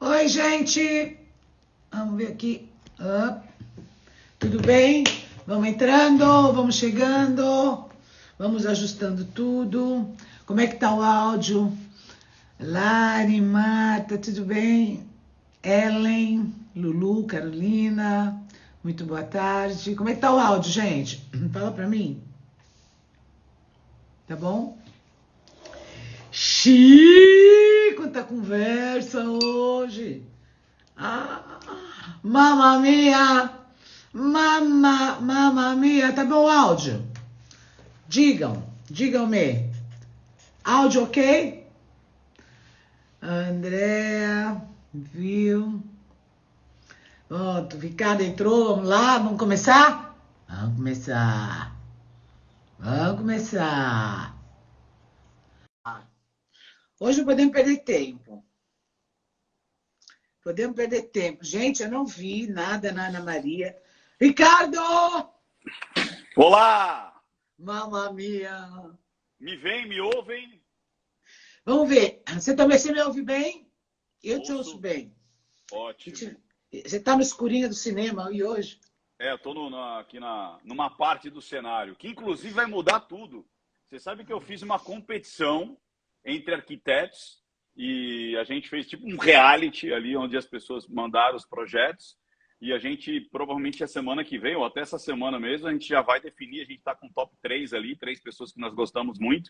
Oi, gente. Vamos ver aqui. Tudo bem? Vamos entrando, vamos chegando, vamos ajustando tudo. Como é que tá o áudio? Lari, Marta, tudo bem? Ellen, Lulu, Carolina, muito boa tarde. Como é que tá o áudio, gente? Fala pra mim. Tá bom? Xiii, quanta conversa hoje. Ah, mamma mia, mamma mia. Tá bom o áudio? Digam-me. Áudio ok? Andréa, viu? Pronto, Ricardo entrou, vamos lá, vamos começar? Vamos começar. Vamos começar. Hoje não podemos perder tempo. Podemos perder tempo. Gente, eu não vi nada na Ana Maria. Ricardo! Olá! Mamma mia! Me veem, me ouvem? Vamos ver. Você também me ouve bem? Eu te ouço Ouço. bem. Ótimo. Você está no escurinho do cinema e hoje? Eu tô aqui numa parte do cenário, que inclusive vai mudar tudo. Você sabe que eu fiz uma competição entre arquitetos e a gente fez tipo um reality ali, onde as pessoas mandaram os projetos e a gente, provavelmente a semana que vem, ou até essa semana mesmo, a gente já vai definir, a gente está com top 3 ali, 3 pessoas que nós gostamos muito.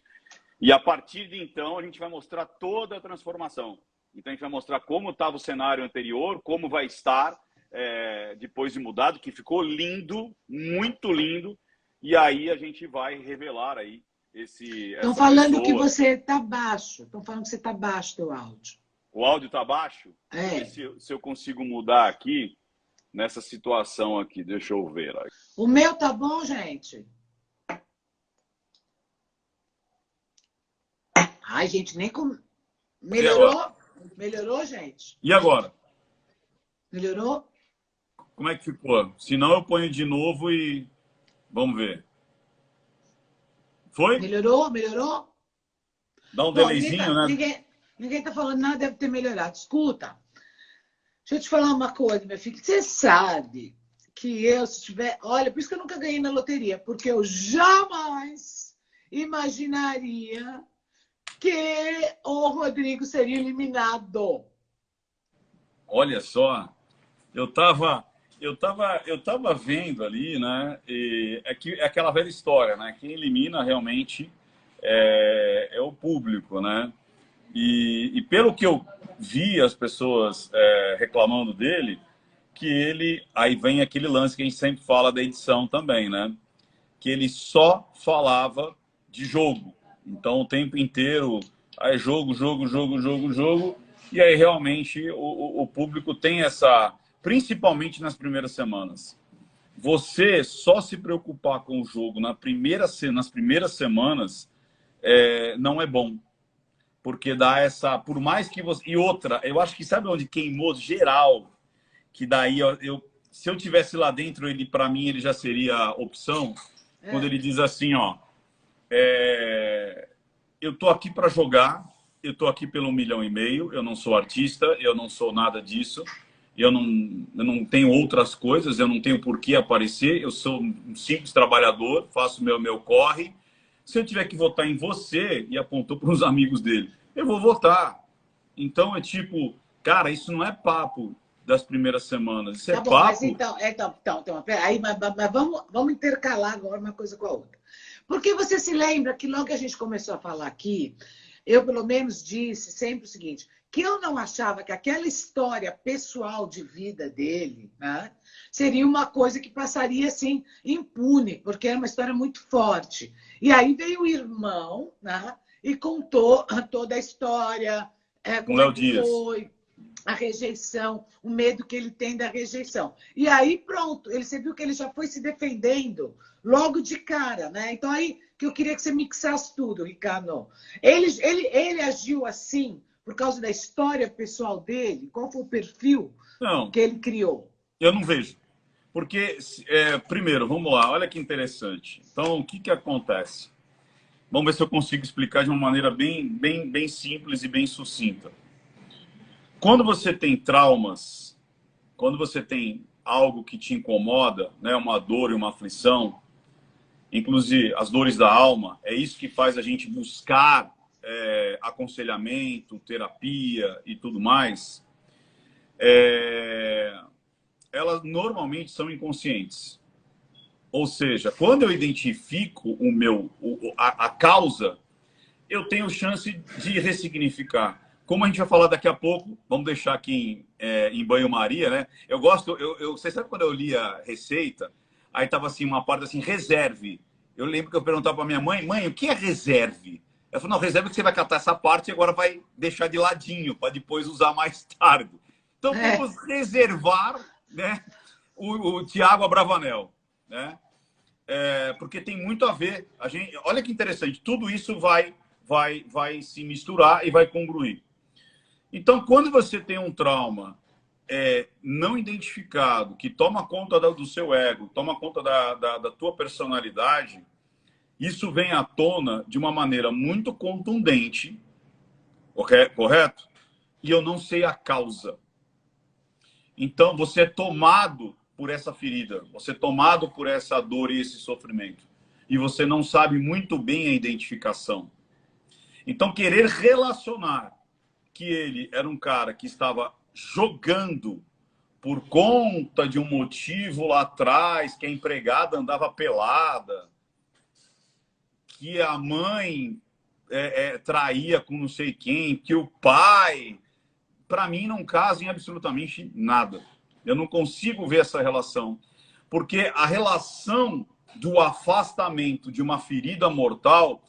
E a partir de então, a gente vai mostrar toda a transformação. Então, a gente vai mostrar como estava o cenário anterior, como vai estar depois de mudado, que ficou lindo, muito lindo. E aí a gente vai revelar aí Estão essa falando que pessoa. você está baixo. Estão falando que você está baixo, teu áudio. O áudio está baixo? Deixa eu ver se eu consigo mudar aqui, nessa situação aqui. Deixa eu ver. O meu tá bom, gente? Ai, gente, nem com... Melhorou? Melhorou, gente? E agora? Melhorou? Como é que ficou? Se não, eu ponho de novo e vamos ver. Foi? Melhorou? Dá um Bom, delayzinho, né? ninguém tá falando nada, deve ter melhorado. Escuta, deixa eu te falar uma coisa, meu filho. Você sabe que eu, se tiver... Olha, por isso que eu nunca ganhei na loteria, porque eu jamais imaginaria que o Rodrigo seria eliminado. Olha só, eu tava vendo ali, né? É aquela velha história, né? Quem elimina realmente é o público, né? E pelo que eu vi as pessoas reclamando dele, que ele aí vem aquele lance que a gente sempre fala da edição também, né? Que ele só falava de jogo. Então, o tempo inteiro, aí jogo, jogo, jogo, jogo, jogo. E aí, realmente, o público tem essa... Principalmente nas primeiras semanas. Você só se preocupar com o jogo nas primeiras semanas não é bom. Porque dá essa... Por mais que você... E outra, eu acho que sabe onde queimou geral? Que daí, se eu tivesse lá dentro, ele para mim, ele já seria opção. Quando ele diz assim, ó, eu tô aqui para jogar, eu tô aqui pelo 1,5 milhão, eu não sou artista, eu não sou nada disso, eu não tenho outras coisas, eu não tenho por que aparecer, eu sou um simples trabalhador, faço meu corre. Se eu tiver que votar em você, e apontou para os amigos dele, eu vou votar. Então é tipo, cara, isso não é papo das primeiras semanas, isso é Tá bom, mas papo. então peraí, mas vamos intercalar agora uma coisa com a outra. Porque você se lembra que logo que a gente começou a falar aqui, eu pelo menos disse sempre o seguinte, que eu não achava que aquela história pessoal de vida dele, né, seria uma coisa que passaria assim impune, porque era uma história muito forte. E aí veio o irmão, né, e contou toda a história, Com como é Léo que Dias. foi a rejeição, o medo que ele tem da rejeição. E aí, pronto, você viu que ele já foi se defendendo logo de cara, né? Então, aí que eu queria que você mixasse tudo, Ricardo. Ele agiu assim por causa da história pessoal dele? Qual foi o perfil Não, que ele criou? eu não vejo. Porque, primeiro, vamos lá, olha que interessante. Então, o que que acontece? Vamos ver se eu consigo explicar de uma maneira bem simples e bem sucinta. quando você tem traumas, quando você tem algo que te incomoda, né, uma dor e uma aflição, inclusive as dores da alma, é isso que faz a gente buscar aconselhamento, terapia e tudo mais, elas normalmente são inconscientes. Ou seja, quando eu identifico a causa, eu tenho chance de ressignificar. Como a gente vai falar daqui a pouco, vamos deixar aqui em banho-maria, né? Eu gosto, você sabe quando eu li a receita, aí tava assim, uma parte assim, reserve. Eu lembro que eu perguntava para minha mãe, o que é reserve? Ela falou, não, reserve que você vai catar essa parte e agora vai deixar de ladinho, para depois usar mais tarde. Então vamos reservar, né, o Tiago Abravanel, né? Porque tem muito a ver. Olha que interessante, tudo isso vai se misturar e vai congruir. Então, quando você tem um trauma não identificado, que toma conta do seu ego, toma conta da tua personalidade, isso vem à tona de uma maneira muito contundente, correto? E eu não sei a causa. Então, você é tomado por essa ferida, você é tomado por essa dor e esse sofrimento. E você não sabe muito bem a identificação. Então, querer relacionar que ele era um cara que estava jogando por conta de um motivo lá atrás, que a empregada andava pelada, que a mãe traía com não sei quem, que o pai... Para mim, não casa em absolutamente nada. Eu não consigo ver essa relação. Porque a relação do afastamento de uma ferida mortal,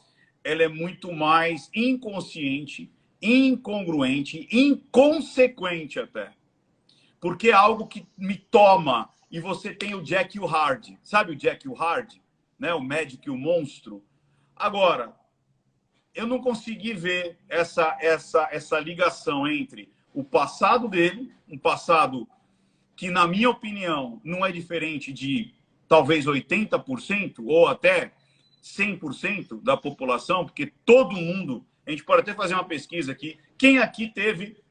ela é muito mais inconsciente, incongruente, inconsequente até. Porque é algo que me toma. E você tem o Jack e o Hyde. Sabe o Jack e o Hyde? Né? O médico e o monstro. Agora, eu não consegui ver essa ligação entre o passado dele, um passado que, na minha opinião, não é diferente de talvez 80% ou até 100% da população, porque todo mundo, a gente pode até fazer uma pesquisa aqui, quem aqui teve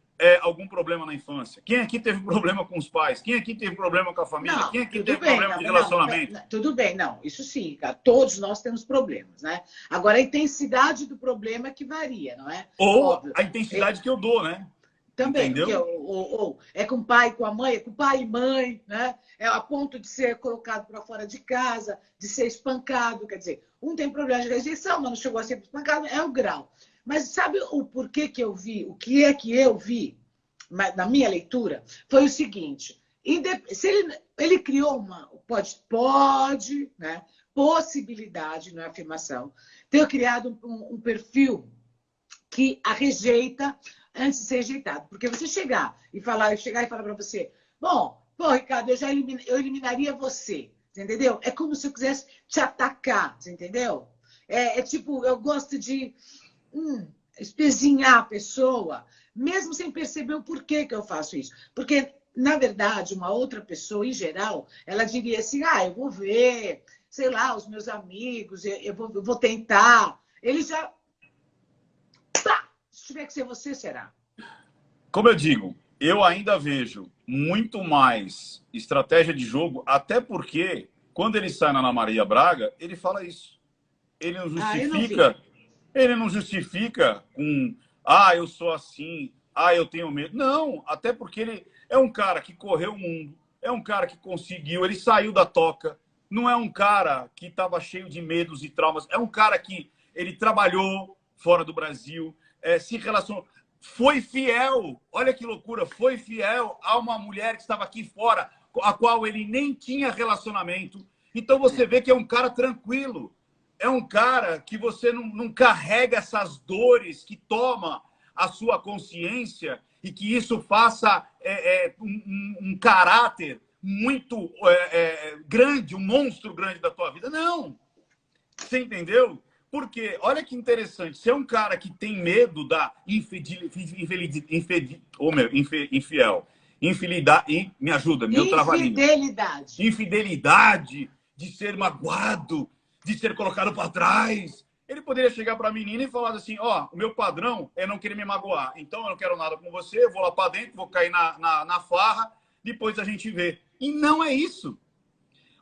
algum problema na infância? Quem aqui teve problema com os pais? Quem aqui teve problema com a família? Não, quem aqui teve problema de relacionamento? Tudo bem, não, isso sim, cara, todos nós temos problemas, né? Agora, a intensidade do problema é que varia, não é? Ou óbvio, a intensidade que eu dou, né? Também, entendeu? porque é com o pai, com a mãe, é com pai e mãe, né? É a ponto de ser colocado para fora de casa, de ser espancado. Quer dizer, um tem problema de rejeição, mas não chegou a ser espancado, é o grau. Mas sabe o porquê que eu vi? O que é que eu vi na minha leitura? Foi o seguinte: se ele criou uma né? Possibilidade, não é afirmação, ter criado um perfil que a rejeita antes de ser rejeitado. Porque você chegar e falar para você, bom, Ricardo, eu eliminaria você, entendeu? É como se eu quisesse te atacar, entendeu? Tipo, eu gosto de espezinhar a pessoa, mesmo sem perceber o porquê que eu faço isso. Porque, na verdade, uma outra pessoa, em geral, ela diria assim, eu vou ver, sei lá, os meus amigos, eu vou tentar. Ele já... Se tiver que ser você, será? Como eu digo, eu ainda vejo muito mais estratégia de jogo, até porque, quando ele sai na Ana Maria Braga, ele fala isso. Ele não justifica, ele não justifica com, eu sou assim, eu tenho medo. Não, até porque ele é um cara que correu o mundo, é um cara que conseguiu, ele saiu da toca, não é um cara que estava cheio de medos e traumas, é um cara que ele trabalhou fora do Brasil, se relacionou, foi fiel, olha que loucura, foi fiel a uma mulher que estava aqui fora, a qual ele nem tinha relacionamento. Então você vê que é um cara tranquilo, é um cara que você não carrega essas dores que toma a sua consciência e que isso faça um caráter muito grande, um monstro grande da tua vida. Não! Você entendeu? Porque, olha que interessante, você é um cara que tem medo da infidelidade, me ajuda, meu trava-língua. Infidelidade, de ser magoado, de ser colocado para trás. Ele poderia chegar para a menina e falar assim, ó, o meu padrão é não querer me magoar. Então, eu não quero nada com você, eu vou lá para dentro, vou cair na farra, depois a gente vê. E não é isso.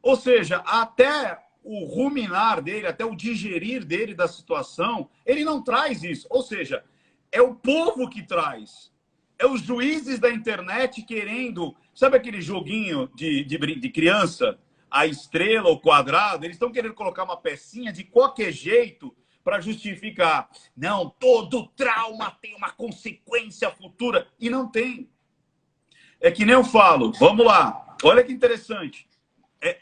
Ou seja, até o ruminar dele, até o digerir dele da situação, ele não traz isso. Ou seja, é o povo que traz. É os juízes da internet querendo... Sabe aquele joguinho de criança? A estrela, o quadrado? Eles estão querendo colocar uma pecinha de qualquer jeito para justificar. Não, todo trauma tem uma consequência futura. E não tem. É que nem eu falo. Vamos lá. Olha que interessante.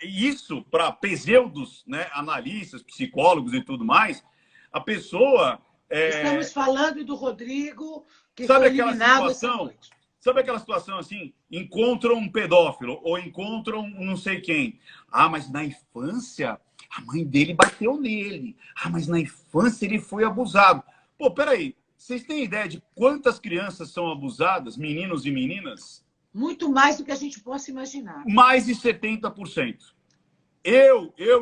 Isso, para pseudos, né, analistas, psicólogos e tudo mais, a pessoa... Estamos falando do Rodrigo, que sabe foi aquela eliminado situação, essa noite. sabe aquela situação assim? Encontram um pedófilo ou encontram um não sei quem. Ah, mas na infância a mãe dele bateu nele. Ah, mas na infância ele foi abusado. Pô, peraí. Vocês têm ideia de quantas crianças são abusadas, meninos e meninas? Muito mais do que a gente possa imaginar. Mais de 70%.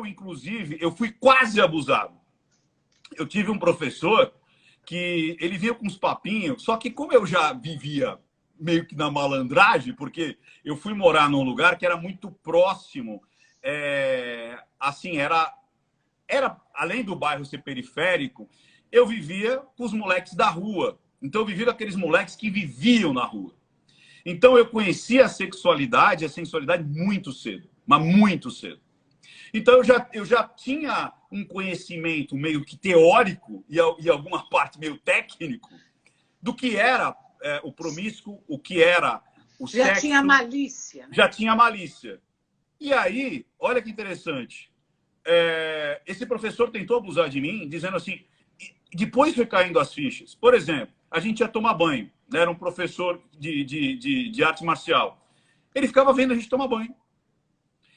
Inclusive, eu fui quase abusado. Eu tive um professor que ele vinha com uns papinhos, só que como eu já vivia meio que na malandragem, porque eu fui morar num lugar que era muito próximo, assim, era além do bairro ser periférico, eu vivia com os moleques da rua. Então eu vivia com aqueles moleques que viviam na rua. Então eu conhecia a sexualidade, a sensualidade muito cedo, mas muito cedo. Então eu já tinha um conhecimento meio que teórico e alguma parte meio técnico do que era o promíscuo, o que era o sexo. Já tinha malícia. Né? Já tinha malícia. E aí, olha que interessante. Esse professor tentou abusar de mim, dizendo assim, depois foi caindo as fichas. Por exemplo, a gente ia tomar banho, né? Era um professor de arte marcial. Ele ficava vendo a gente tomar banho.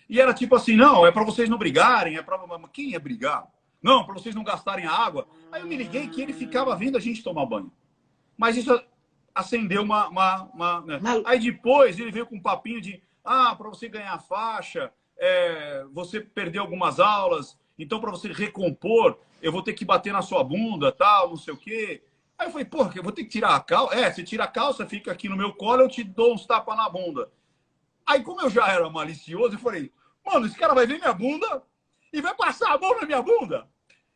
E era tipo assim, não, é para vocês não brigarem, é para... Quem ia brigar? Não, para vocês não gastarem a água. Aí eu me liguei que ele ficava vendo a gente tomar banho. Mas isso acendeu né? Aí depois ele veio com um papinho de, para você ganhar faixa, você perdeu algumas aulas, então para você recompor, eu vou ter que bater na sua bunda, tal, não sei o quê. Aí eu falei, porra, eu vou ter que tirar a calça? Você tira a calça, fica aqui no meu colo, eu te dou uns tapas na bunda. Aí como eu já era malicioso, eu falei, mano, esse cara vai ver minha bunda e vai passar a mão na minha bunda.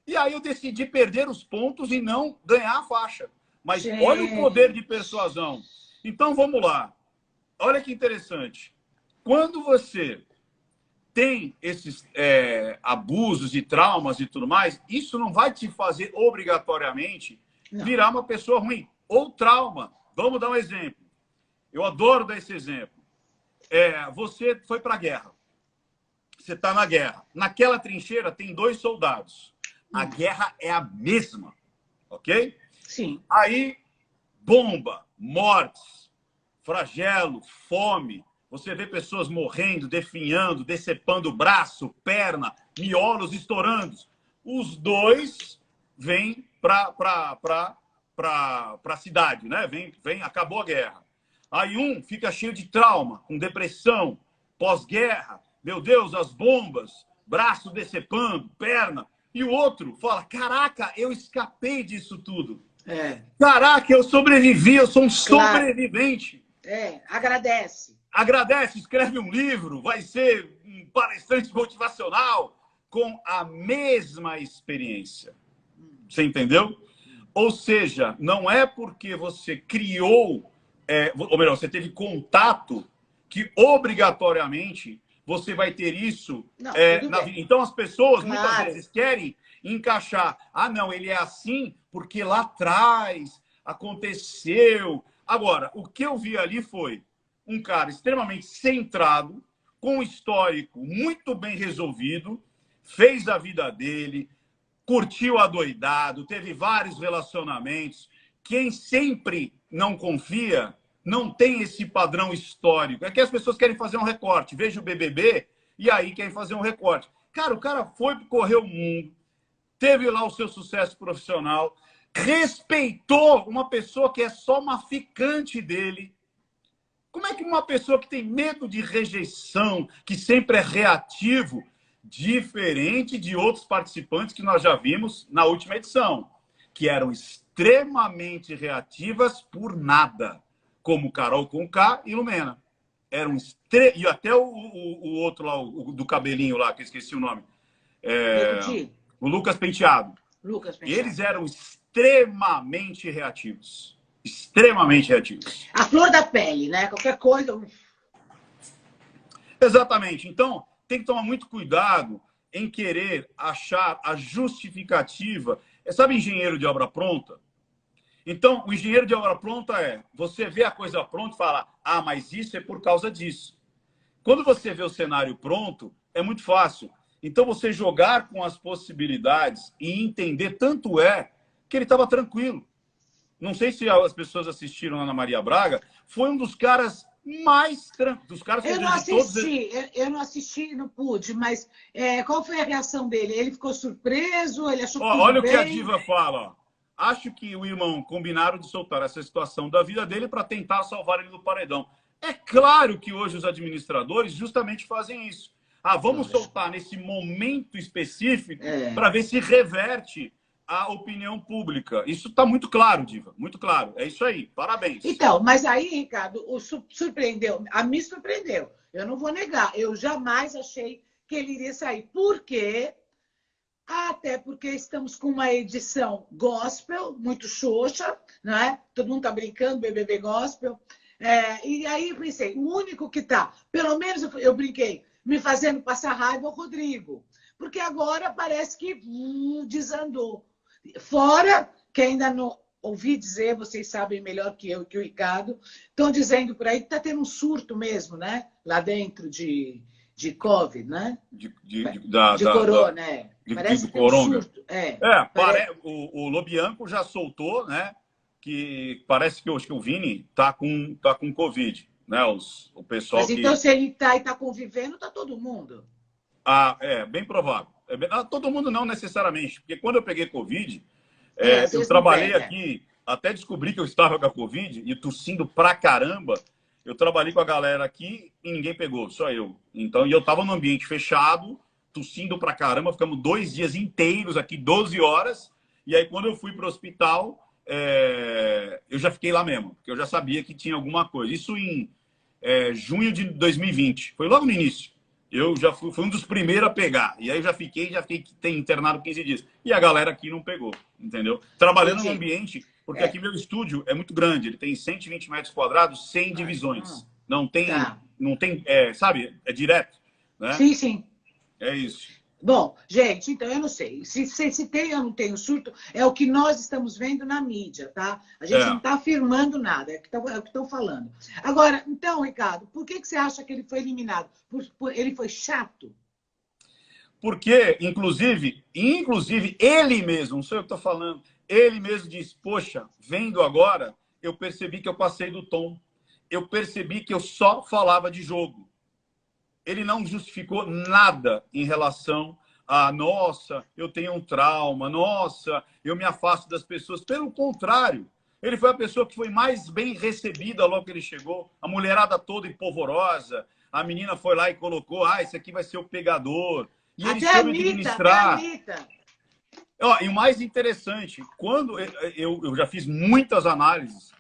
E aí eu decidi perder os pontos e não ganhar a faixa. Mas olha o poder de persuasão. Então vamos lá. Olha que interessante. Quando você tem esses abusos e traumas e tudo mais, isso não vai te fazer obrigatoriamente virar uma pessoa ruim. Ou trauma. Vamos dar um exemplo. Eu adoro dar esse exemplo. Você foi para a guerra. Você está na guerra. Naquela trincheira tem 2 soldados. A guerra é a mesma. Ok? Sim. Aí, bomba, mortes, flagelo, fome. Você vê pessoas morrendo, definhando, decepando braço, perna, miolos estourando. Os 2 vêm para a cidade, né? Acabou a guerra. Aí um fica cheio de trauma, com depressão, pós-guerra. Meu Deus, as bombas, braço decepando, perna. E o outro fala, caraca, eu escapei disso tudo. Caraca, eu sobrevivi, eu sou um sobrevivente. Agradece. Agradece, escreve um livro, vai ser um palestrante motivacional com a mesma experiência. Você entendeu? Ou seja, não é porque você criou, ou melhor, você teve contato que obrigatoriamente você vai ter isso na vida. Então as pessoas muitas vezes querem encaixar. Não, ele é assim porque lá atrás aconteceu. Agora, o que eu vi ali foi um cara extremamente centrado, com um histórico muito bem resolvido, fez a vida dele, curtiu adoidado, teve vários relacionamentos. Quem sempre não confia não tem esse padrão histórico. É que as pessoas querem fazer um recorte. Veja o BBB e aí querem fazer um recorte. Cara, o cara foi correr o mundo, teve lá o seu sucesso profissional, respeitou uma pessoa que é só uma ficante dele. Como é que uma pessoa que tem medo de rejeição, que sempre é reativo, Diferente de outros participantes que nós já vimos na última edição, que eram extremamente reativas por nada, como Carol Conká e Lumena. Eram E até o outro lá, o do cabelinho lá, que eu esqueci o nome. O Lucas Penteado. Eles eram extremamente reativos. Extremamente reativos. A flor da pele, né? Qualquer coisa... Exatamente. Então, tem que tomar muito cuidado em querer achar a justificativa. Sabe engenheiro de obra pronta? Então, o engenheiro de obra pronta você vê a coisa pronta e fala, ah, mas isso é por causa disso. Quando você vê o cenário pronto, é muito fácil. Então, você jogar com as possibilidades e entender, tanto que ele estava tranquilo. Não sei se as pessoas assistiram a Ana Maria Braga, foi um dos caras mais tranquilos. Eu não assisti, não pude, mas qual foi a reação dele? Ele ficou surpreso? Ele achou que tudo olha bem? O que a diva fala, ó. Acho que o irmão combinaram de soltar essa situação da vida dele para tentar salvar ele do paredão. É claro que hoje os administradores justamente fazem isso. Ah, vamos soltar nesse momento específico para ver se reverte a opinião pública. Isso está muito claro, diva, muito claro. É isso aí, parabéns. Então, mas aí, Ricardo, surpreendeu. A mim surpreendeu. Eu não vou negar. Eu jamais achei que ele iria sair. Por quê? Até porque estamos com uma edição gospel, muito xoxa, né? Todo mundo está brincando, BBB gospel. E aí eu pensei, o único que está, pelo menos eu brinquei, me fazendo passar raiva é o Rodrigo. Porque agora parece que desandou. Fora que ainda não ouvi dizer, vocês sabem melhor que eu, que o Ricardo, estão dizendo por aí que está tendo um surto mesmo, né? Lá dentro de Covid, né? De corona, Parece que tem um surto. O Lobianco já soltou, né? Que parece que o Vini tá com Covid, né? O pessoal. Mas então, se ele tá e tá convivendo, tá todo mundo. Bem provável. Todo mundo não necessariamente, porque quando eu peguei Covid, eu trabalhei aqui, até descobri que eu estava com a Covid e tossindo pra caramba. Eu trabalhei com a galera aqui e ninguém pegou, só eu. Então, eu estava num ambiente fechado, tossindo pra caramba, ficamos 2 dias inteiros aqui, 12 horas. E aí, quando eu fui para o hospital, eu já fiquei lá mesmo, porque eu já sabia que tinha alguma coisa. Isso em junho de 2020, foi logo no início. Eu já fui um dos primeiros a pegar. E aí eu já fiquei internado 15 dias. E a galera aqui não pegou, entendeu? Trabalhando num ambiente... Porque aqui meu estúdio é muito grande, ele tem 120 metros quadrados, 100 divisões. Não tem, sabe? É direto, né? Sim, sim. É isso. Bom, gente, então eu não sei. Se tem ou não tem o surto, é o que nós estamos vendo na mídia, tá? A gente não está afirmando nada, é o que estão falando. Agora, então, Ricardo, por que você acha que ele foi eliminado? Ele foi chato? Porque, inclusive, ele mesmo, não sei o que estou falando, ele mesmo diz, poxa, vendo agora, eu percebi que eu passei do tom. Eu percebi que eu só falava de jogo. Ele não justificou nada em relação a, nossa, eu tenho um trauma, nossa, eu me afasto das pessoas. Pelo contrário, ele foi a pessoa que foi mais bem recebida logo que ele chegou. A mulherada toda empolvorosa. A menina foi lá e colocou, esse aqui vai ser o pegador. E ele soube administrar. E o mais interessante, quando eu já fiz muitas análises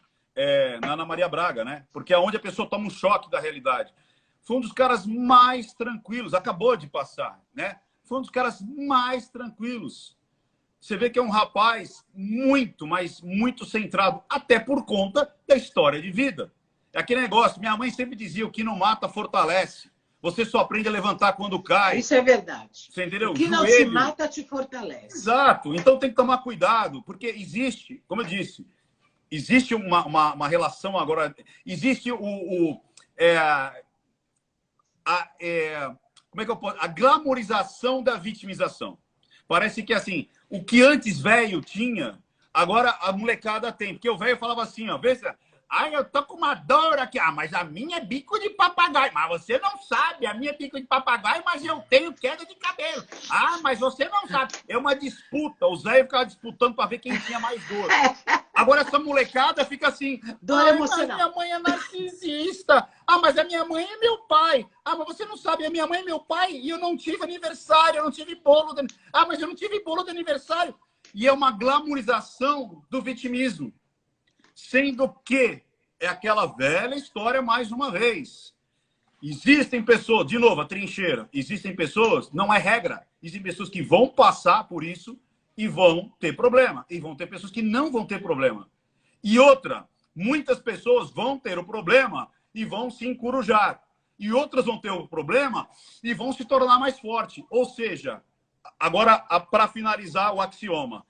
na Ana Maria Braga, né? Porque é onde a pessoa toma um choque da realidade. Foi um dos caras mais tranquilos, acabou de passar, né? Foi um dos caras mais tranquilos. Você vê que é um rapaz muito, mas muito centrado, até por conta da história de vida. É aquele negócio, minha mãe sempre dizia, o que não mata, fortalece. Você só aprende a levantar quando cai. Isso é verdade. Você entendeu? O que não te mata, te fortalece. Exato. Então tem que tomar cuidado, porque existe, como eu disse, existe uma relação agora, existe como é que eu posso... A glamorização da vitimização. Parece que, assim, o que antes velho tinha, agora a molecada tem. Porque o velho falava assim, ó, vê se... eu tô com uma dor aqui. Mas a minha é bico de papagaio. Mas você não sabe, a minha é bico de papagaio, mas eu tenho queda de cabelo. Mas você não sabe. É uma disputa. Os velhos ficavam disputando para ver quem tinha mais dor. Agora essa molecada fica assim, dor emocional. Mas minha mãe é narcisista. Ah, mas a minha mãe é meu pai. Ah, mas você não sabe, a minha mãe é meu pai e eu não tive aniversário, eu não tive bolo. Ah, mas eu não tive bolo de aniversário. E é uma glamorização do vitimismo. Sendo que é aquela velha história mais uma vez. Existem pessoas, de novo, a trincheira, existem pessoas, não é regra, existem pessoas que vão passar por isso e vão ter problema. E vão ter pessoas que não vão ter problema. E outra, muitas pessoas vão ter o problema e vão se encorujar. E outras vão ter o problema e vão se tornar mais forte. Ou seja, agora, para finalizar o axioma,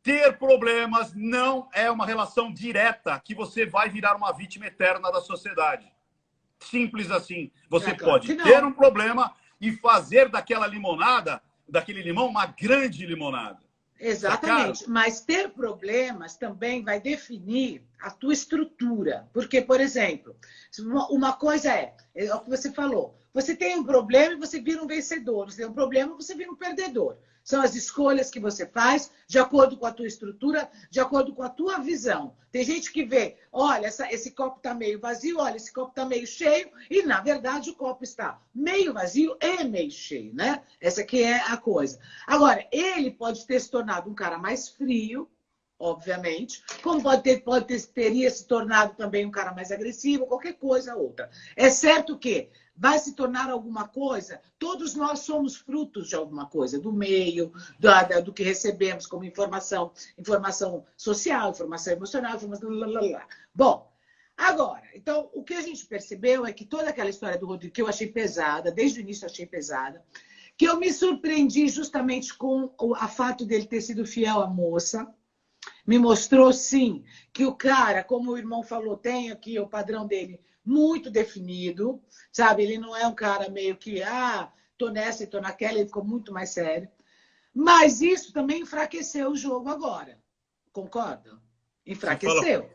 ter problemas não é uma relação direta que você vai virar uma vítima eterna da sociedade. Simples assim. Você pode ter um problema e fazer daquela limonada, daquele limão, uma grande limonada. Exatamente. Tá, mas ter problemas também vai definir a tua estrutura. Porque, por exemplo, uma coisa é o que você falou. Você tem um problema e você vira um vencedor. Você tem um problema e você vira um perdedor. São as escolhas que você faz de acordo com a tua estrutura, de acordo com a tua visão. Tem gente que vê, olha, esse copo está meio vazio, olha, esse copo está meio cheio, e, na verdade, o copo está meio vazio e meio cheio, né? Essa aqui é a coisa. Agora, ele pode ter se tornado um cara mais frio, obviamente, como teria se tornado também um cara mais agressivo, qualquer coisa outra. É certo que vai se tornar alguma coisa, todos nós somos frutos de alguma coisa, do meio, do que recebemos como informação social, informação emocional, informação... Bom, agora, então, o que a gente percebeu é que toda aquela história do Rodrigo, que eu achei pesada, desde o início eu achei pesada, que eu me surpreendi justamente com o fato dele ter sido fiel à moça, me mostrou, sim, que o cara, como o irmão falou, tem aqui o padrão dele muito definido, sabe? Ele não é um cara meio que, tô nessa e tô naquela, ele ficou muito mais sério. Mas isso também enfraqueceu o jogo agora. Concorda? Enfraqueceu.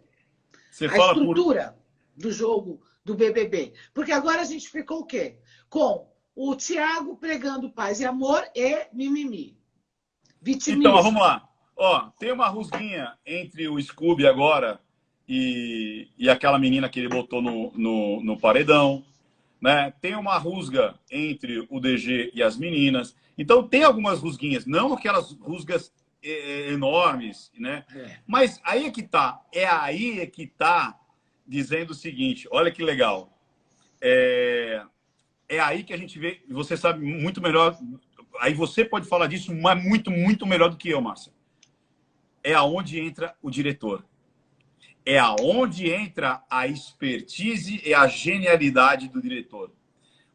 A estrutura do jogo do BBB. Porque agora a gente ficou o quê? Com o Thiago pregando paz e amor e mimimi. Vitimismo. Então, vamos lá. Ó, tem uma rusguinha entre o Scooby agora e aquela menina que ele botou no paredão, né? Tem uma rusga entre o DG e as meninas. Então, tem algumas rusguinhas, não aquelas rusgas enormes, né? Mas aí é que tá. É aí que tá dizendo o seguinte, olha que legal. É aí que a gente vê, você sabe muito melhor, aí você pode falar disso, mas muito, muito melhor do que eu, Márcia. É aonde entra o diretor. É aonde entra a expertise e a genialidade do diretor.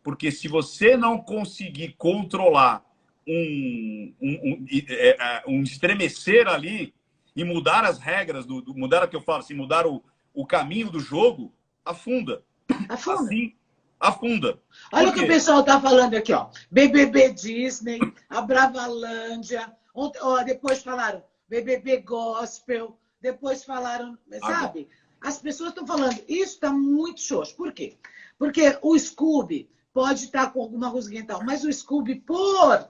Porque se você não conseguir controlar um estremecer ali e mudar as regras, mudar o que eu falo, assim, mudar o caminho do jogo, afunda. Afunda. Assim, afunda. Olha o que o pessoal está falando aqui, ó. BBB Disney, a Bravalândia, depois falaram BBB Gospel, depois falaram, sabe? As pessoas estão falando, isso está muito xoxo. Por quê? Porque o Scooby pode estar com alguma rusguinha e tal, mas o Scooby, por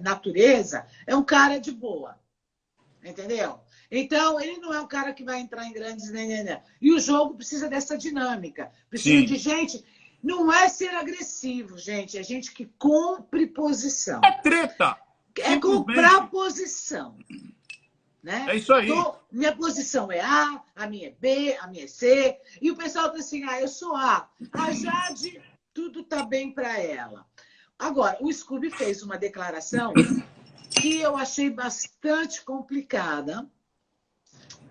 natureza, é um cara de boa. Entendeu? Então, ele não é um cara que vai entrar em grandes... E o jogo precisa dessa dinâmica. Precisa de gente... Não é ser agressivo, gente. É gente que cumpre posição. É treta. É comprar posição. Né? É isso aí. Então, minha posição é A minha é B, a minha é C. E o pessoal tá assim, eu sou A. A Jade, tudo tá bem para ela. Agora, o Scooby fez uma declaração que eu achei bastante complicada.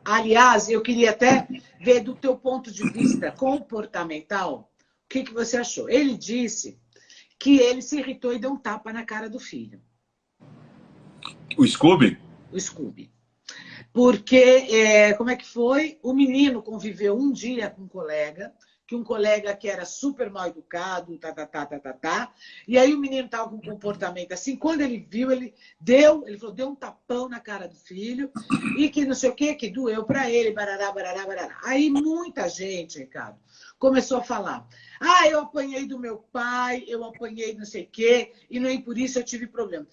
Aliás, eu queria até ver do teu ponto de vista comportamental, o que você achou? Ele disse que ele se irritou e deu um tapa na cara do filho. O Scooby? O Scooby. Porque, como é que foi? O menino conviveu um dia com um colega que era super mal educado, e aí o menino estava com um comportamento assim, quando ele viu, ele falou, deu um tapão na cara do filho, e que não sei o quê, que doeu para ele, barará, barará, barará. Aí muita gente, Ricardo, começou a falar, eu apanhei do meu pai, eu apanhei não sei o quê, e nem por isso eu tive problema.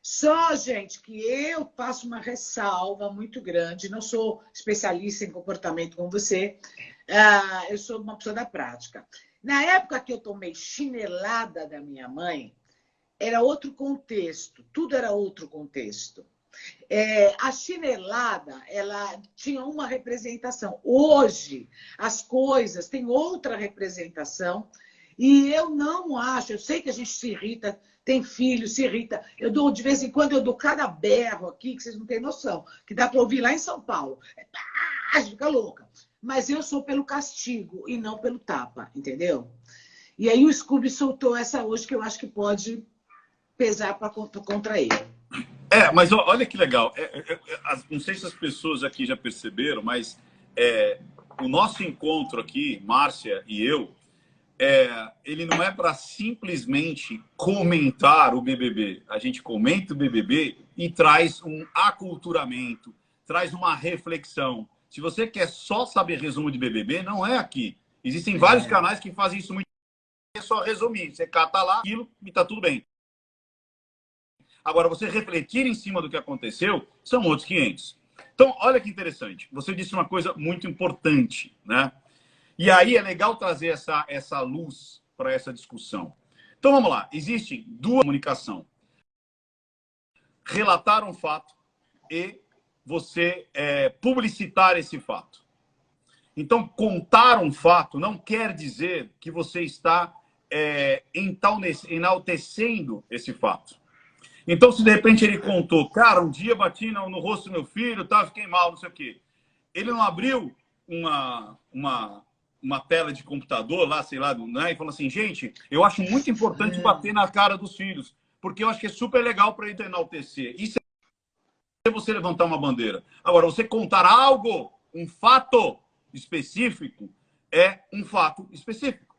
Só, gente, que eu faço uma ressalva muito grande, não sou especialista em comportamento como você, Eu sou uma pessoa da prática. Na época que eu tomei chinelada da minha mãe, era outro contexto, tudo era outro contexto. A chinelada, ela tinha uma representação. Hoje, as coisas têm outra representação e eu não acho, eu sei que a gente se irrita, tem filho, se irrita. De vez em quando, eu dou cada berro aqui, que vocês não têm noção, que dá para ouvir lá em São Paulo. Fica louca. Mas eu sou pelo castigo e não pelo tapa, entendeu? E aí o Scooby soltou essa hoje que eu acho que pode pesar contra ele. Mas olha que legal. Não sei se as pessoas aqui já perceberam, mas o nosso encontro aqui, Márcia e eu, ele não é para simplesmente comentar o BBB. A gente comenta o BBB e traz um aculturamento, traz uma reflexão. Se você quer só saber resumo de BBB, não é aqui. Existem vários canais que fazem isso muito. É só resumir. Você cata lá aquilo e tá tudo bem. Agora, você refletir em cima do que aconteceu, são outros 500. Então, olha que interessante. Você disse uma coisa muito importante, né? E aí é legal trazer essa luz para essa discussão. Então, vamos lá. Existe duas comunicação. Relatar um fato e você publicitar esse fato. Então, contar um fato não quer dizer que você está enaltecendo esse fato. Então, se de repente ele contou, cara, um dia bati no rosto do meu filho, tá, fiquei mal, não sei o quê. Ele não abriu uma tela de computador lá, sei lá, né, e falou assim, gente, eu acho muito importante bater na cara dos filhos, porque eu acho que é super legal para ele enaltecer. Isso é você levantar uma bandeira. Agora, você contar algo, um fato específico, é um fato específico.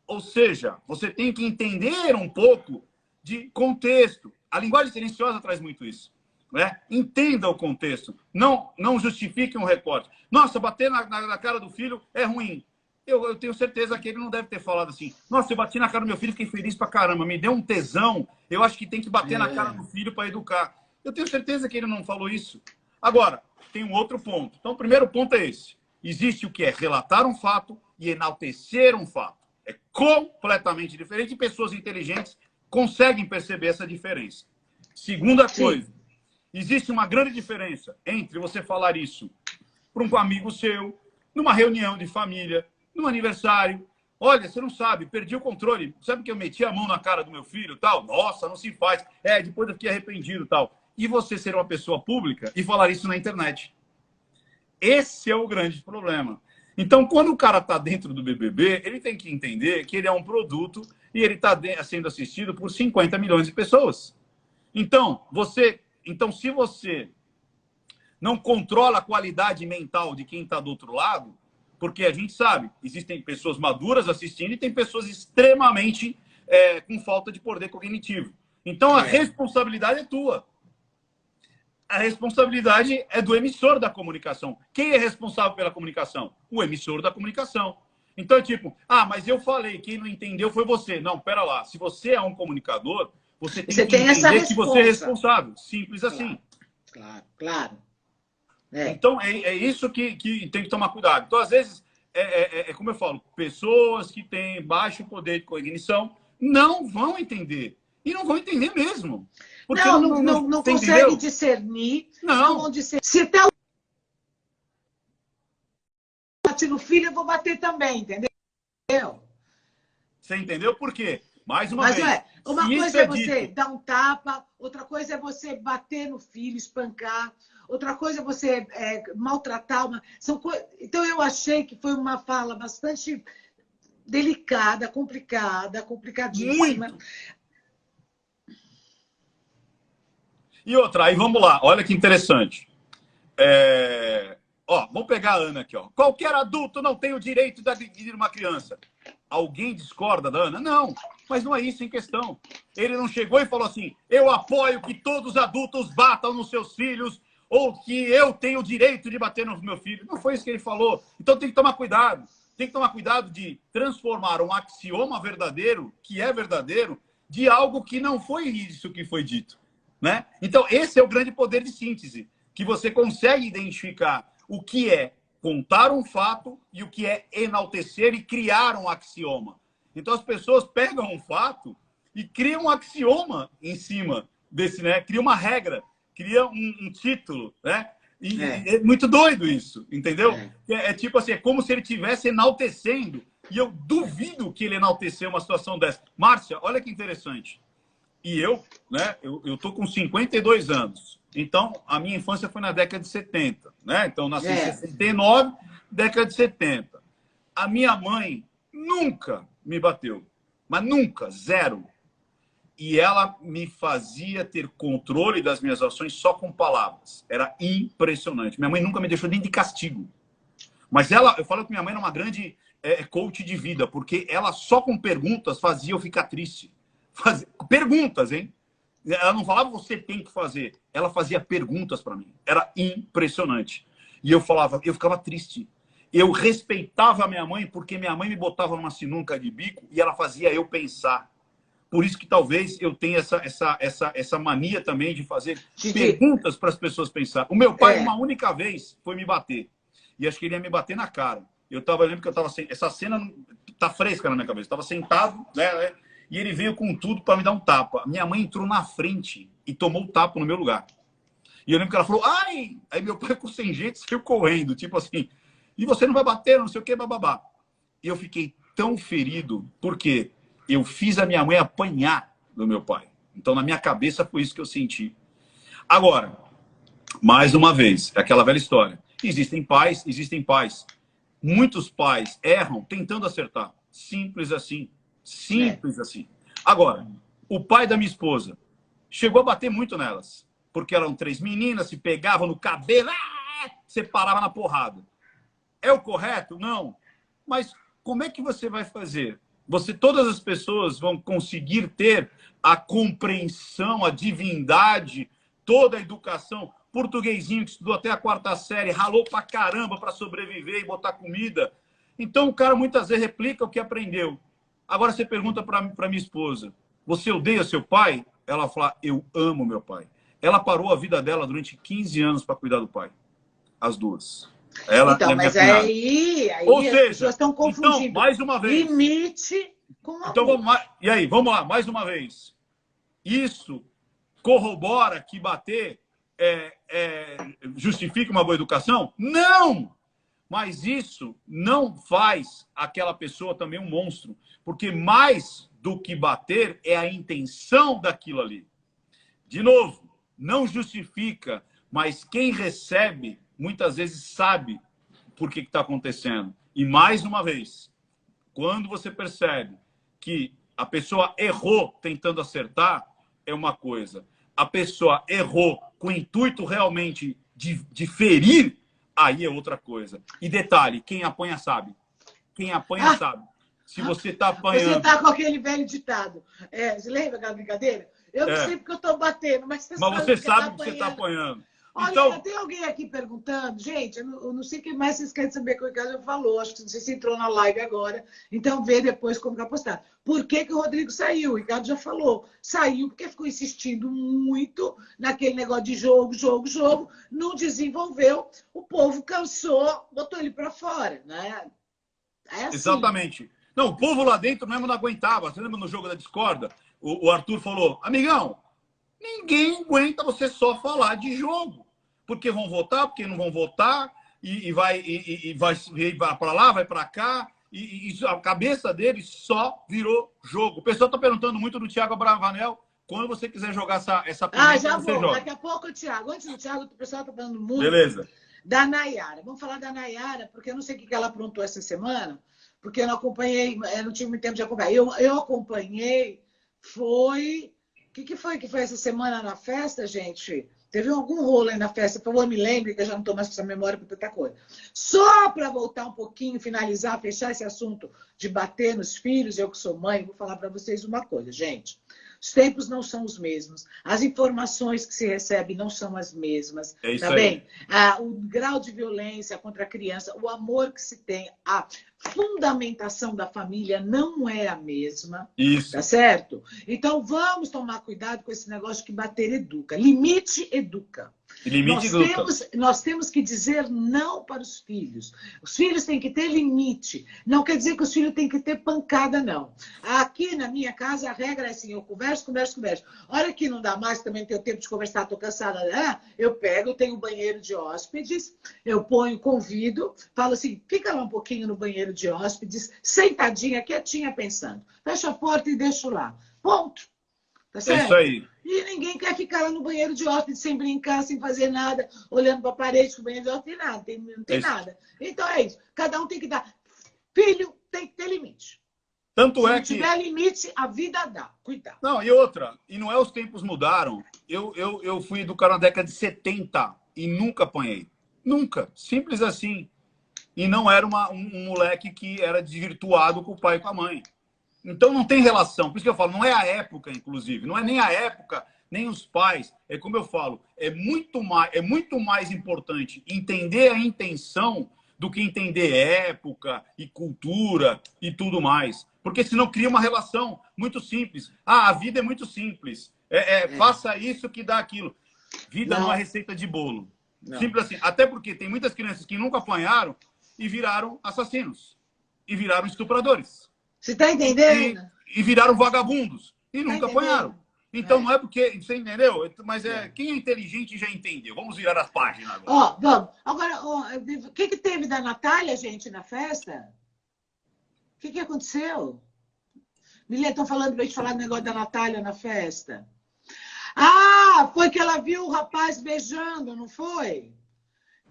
Ou seja, você tem que entender um pouco de contexto. A linguagem silenciosa traz muito isso. Né? Entenda o contexto. Não justifique um recorte. Nossa, bater na cara do filho é ruim. Eu tenho certeza que ele não deve ter falado assim. Nossa, eu bati na cara do meu filho, fiquei feliz pra caramba. Me deu um tesão. Eu acho que tem que bater na cara do filho para educar. Eu tenho certeza que ele não falou isso. Agora, tem um outro ponto. Então, o primeiro ponto é esse. Existe o que é relatar um fato e enaltecer um fato. É completamente diferente e pessoas inteligentes conseguem perceber essa diferença. Segunda coisa, existe uma grande diferença entre você falar isso para um amigo seu, numa reunião de família, num aniversário. Olha, você não sabe, perdi o controle. Sabe que eu meti a mão na cara do meu filho, tal? Nossa, não se faz. Depois eu fiquei arrependido, tal. E você ser uma pessoa pública e falar isso na internet. Esse é o grande problema. Então, quando o cara está dentro do BBB, ele tem que entender que ele é um produto e ele está sendo assistido por 50 milhões de pessoas. Então, se você não controla a qualidade mental de quem está do outro lado, porque a gente sabe, existem pessoas maduras assistindo e tem pessoas extremamente com falta de poder cognitivo. Então, a responsabilidade é tua. A responsabilidade é do emissor da comunicação. Quem é responsável pela comunicação? O emissor da comunicação. Então é tipo, mas eu falei, quem não entendeu foi você. Não, pera lá. Se você é um comunicador, você tem que entender que você é responsável. Simples assim. Claro. Então é isso que tem que tomar cuidado. Então, às vezes, como eu falo, pessoas que têm baixo poder de cognição não vão entender. E não vão entender mesmo. Porque não consegue discernir. Não. Se tá bate no filho, eu vou bater também, entendeu? Você entendeu por quê? Mais uma vez. Uma coisa é você dar um tapa, outra coisa é você bater no filho, espancar, outra coisa é você maltratar. Então, eu achei que foi uma fala bastante delicada, complicadíssima. Muito. E outra, aí vamos lá, olha que interessante. Vamos pegar a Ana aqui. Qualquer adulto não tem o direito de agredir uma criança. Alguém discorda da Ana? Não, mas não é isso em questão. Ele não chegou e falou assim, eu apoio que todos os adultos batam nos seus filhos ou que eu tenho o direito de bater no meu filho. Não foi isso que ele falou. Então tem que tomar cuidado. Tem que tomar cuidado de transformar um axioma verdadeiro, que é verdadeiro, de algo que não foi isso que foi dito. Né? Então, esse é o grande poder de síntese, que você consegue identificar o que é contar um fato e o que é enaltecer e criar um axioma. Então as pessoas pegam um fato e criam um axioma em cima desse, né? Cria uma regra, cria um título, né? E é muito doido isso, entendeu? É tipo assim, é como se ele estivesse enaltecendo. E eu duvido que ele enalteceu uma situação dessa. Márcia, olha que interessante. E eu, né? Eu tô com 52 anos. Então, a minha infância foi na década de 70, né? Então, nasci em 69, década de 70. A minha mãe nunca me bateu, mas nunca, zero. E ela me fazia ter controle das minhas ações só com palavras. Era impressionante. Minha mãe nunca me deixou nem de castigo. Mas ela, eu falo que minha mãe era uma grande coach de vida, porque ela só com perguntas fazia eu ficar triste. Perguntas, hein? Ela não falava você tem que fazer. Ela fazia perguntas para mim. Era impressionante. E eu falava, eu ficava triste. Eu respeitava a minha mãe porque minha mãe me botava numa sinuca de bico e ela fazia eu pensar. Por isso que talvez eu tenha essa mania também de fazer perguntas para as pessoas pensar. O meu pai, uma única vez, foi me bater. E acho que ele ia me bater na cara. Eu lembro que eu estava... Essa cena tá fresca na minha cabeça. Eu estava sentado, né? E ele veio com tudo para me dar um tapa. Minha mãe entrou na frente e tomou o tapa no meu lugar. E eu lembro que ela falou, ai! Aí meu pai, com sem jeito, saiu correndo. Tipo assim, e você não vai bater, não sei o que, bababá. E eu fiquei tão ferido, porque eu fiz a minha mãe apanhar do meu pai. Então, na minha cabeça, foi isso que eu senti. Agora, mais uma vez, é aquela velha história. Existem pais. Muitos pais erram tentando acertar. Simples assim. Simples assim. Agora, o pai da minha esposa chegou a bater muito nelas. Porque eram 3 meninas, se pegavam no cabelo, separava na porrada. É o correto? Não. Mas como é que você vai fazer? Todas as pessoas vão conseguir ter a compreensão, a divindade, toda a educação. Portuguesinho que estudou até a 4ª série, ralou pra caramba para sobreviver e botar comida. Então o cara muitas vezes replica o que aprendeu. Agora você pergunta para minha esposa, você odeia seu pai? Ela fala, eu amo meu pai. Ela parou a vida dela durante 15 anos para cuidar do pai. As duas. Ela então, mas aí ou as seja, pessoas estão confundindo então, mais uma vez, limite com amor. Então, e aí, vamos lá, mais uma vez. Isso corrobora que bater justifica uma boa educação? Não! Mas isso não faz aquela pessoa também um monstro. Porque mais do que bater é a intenção daquilo ali. De novo, não justifica, mas quem recebe muitas vezes sabe por que está acontecendo. E mais uma vez, quando você percebe que a pessoa errou tentando acertar, é uma coisa. A pessoa errou com o intuito realmente de ferir, aí é outra coisa. E detalhe, quem apanha sabe. Quem apanha sabe. Se você está apanhando... Você está com aquele velho ditado. Você lembra aquela brincadeira? Eu não sei porque eu estou batendo, mas você sabe que você está apanhando. Olha, então... tem alguém aqui perguntando, gente, eu não sei o que mais vocês querem saber que o Ricardo já falou, acho que não sei se entrou na live agora, então vê depois como que vai postar. Por que o Rodrigo saiu? O Ricardo já falou. Saiu porque ficou insistindo muito naquele negócio de jogo, não desenvolveu, o povo cansou, botou ele para fora, né? É assim. Exatamente. Não, o povo lá dentro mesmo não aguentava. Você lembra no jogo da discorda? O Arthur falou, amigão, ninguém aguenta você só falar de jogo. Porque vão votar, porque não vão votar, e vai para lá, vai para cá, e a cabeça dele só virou jogo. O pessoal está perguntando muito do Thiago Abravanel. Quando você quiser jogar essa pergunta, já vou. Joga. Daqui a pouco, Thiago. Antes do Thiago, o pessoal está falando muito. Beleza. Da Nayara. Vamos falar da Nayara, porque eu não sei o que ela aprontou essa semana, porque eu não acompanhei, eu não tive muito tempo de acompanhar. Eu acompanhei, foi... O que foi essa semana na festa, gente? Teve algum rolo aí na festa, por favor, me lembre, que eu já não estou mais com essa memória para tanta coisa. Só para voltar um pouquinho, finalizar, fechar esse assunto de bater nos filhos, eu que sou mãe, vou falar para vocês uma coisa, gente. Os tempos não são os mesmos. As informações que se recebem não são as mesmas. É isso tá aí. Bem? O grau de violência contra a criança, o amor que se tem, a fundamentação da família não é a mesma. Isso. Tá certo? Então, vamos tomar cuidado com esse negócio que bater educa. Limite educa. E limite luta. Nós temos que dizer não para os filhos. Os filhos têm que ter limite. Não quer dizer que os filhos têm que ter pancada, não. Aqui na minha casa, a regra é assim, eu converso. Hora que não dá mais, também tenho tempo de conversar, estou cansada, né? Eu pego, tenho um banheiro de hóspedes, eu ponho, convido, falo assim, fica lá um pouquinho no banheiro de hóspedes, sentadinha, quietinha, pensando. Fecho a porta e deixo lá. Ponto. Tá certo? É isso aí. E ninguém quer ficar lá no banheiro de hóspede sem brincar, sem fazer nada, olhando para a parede, que o banheiro de hóspede não tem nada. Então é isso. Cada um tem que dar. Filho tem que ter limite. Tanto Se é não que... tiver limite, a vida dá. Cuidado. Não, e outra, e não é os tempos mudaram. Eu fui educado na década de 70 e nunca apanhei. Nunca. Simples assim. E não era um moleque que era desvirtuado com o pai e com a mãe. Então não tem relação. Por isso que eu falo, não é a época, inclusive. Não é nem a época, nem os pais. É como eu falo, é muito mais importante entender a intenção do que entender época e cultura e tudo mais. Porque senão cria uma relação muito simples. Ah, a vida é muito simples. Faça isso que dá aquilo. Vida não é receita de bolo. Não. Simples assim. Até porque tem muitas crianças que nunca apanharam e viraram assassinos. E viraram estupradores. Você está entendendo? E viraram vagabundos. E nunca apanharam. Então não é porque... Você entendeu? Mas quem é inteligente já entendeu. Vamos virar as páginas agora. Ó, vamos. Agora, o que teve da Natália, gente, na festa? O que aconteceu? Milena, estão falando para a gente falar do negócio da Natália na festa. Ah, foi que ela viu o rapaz beijando, não foi?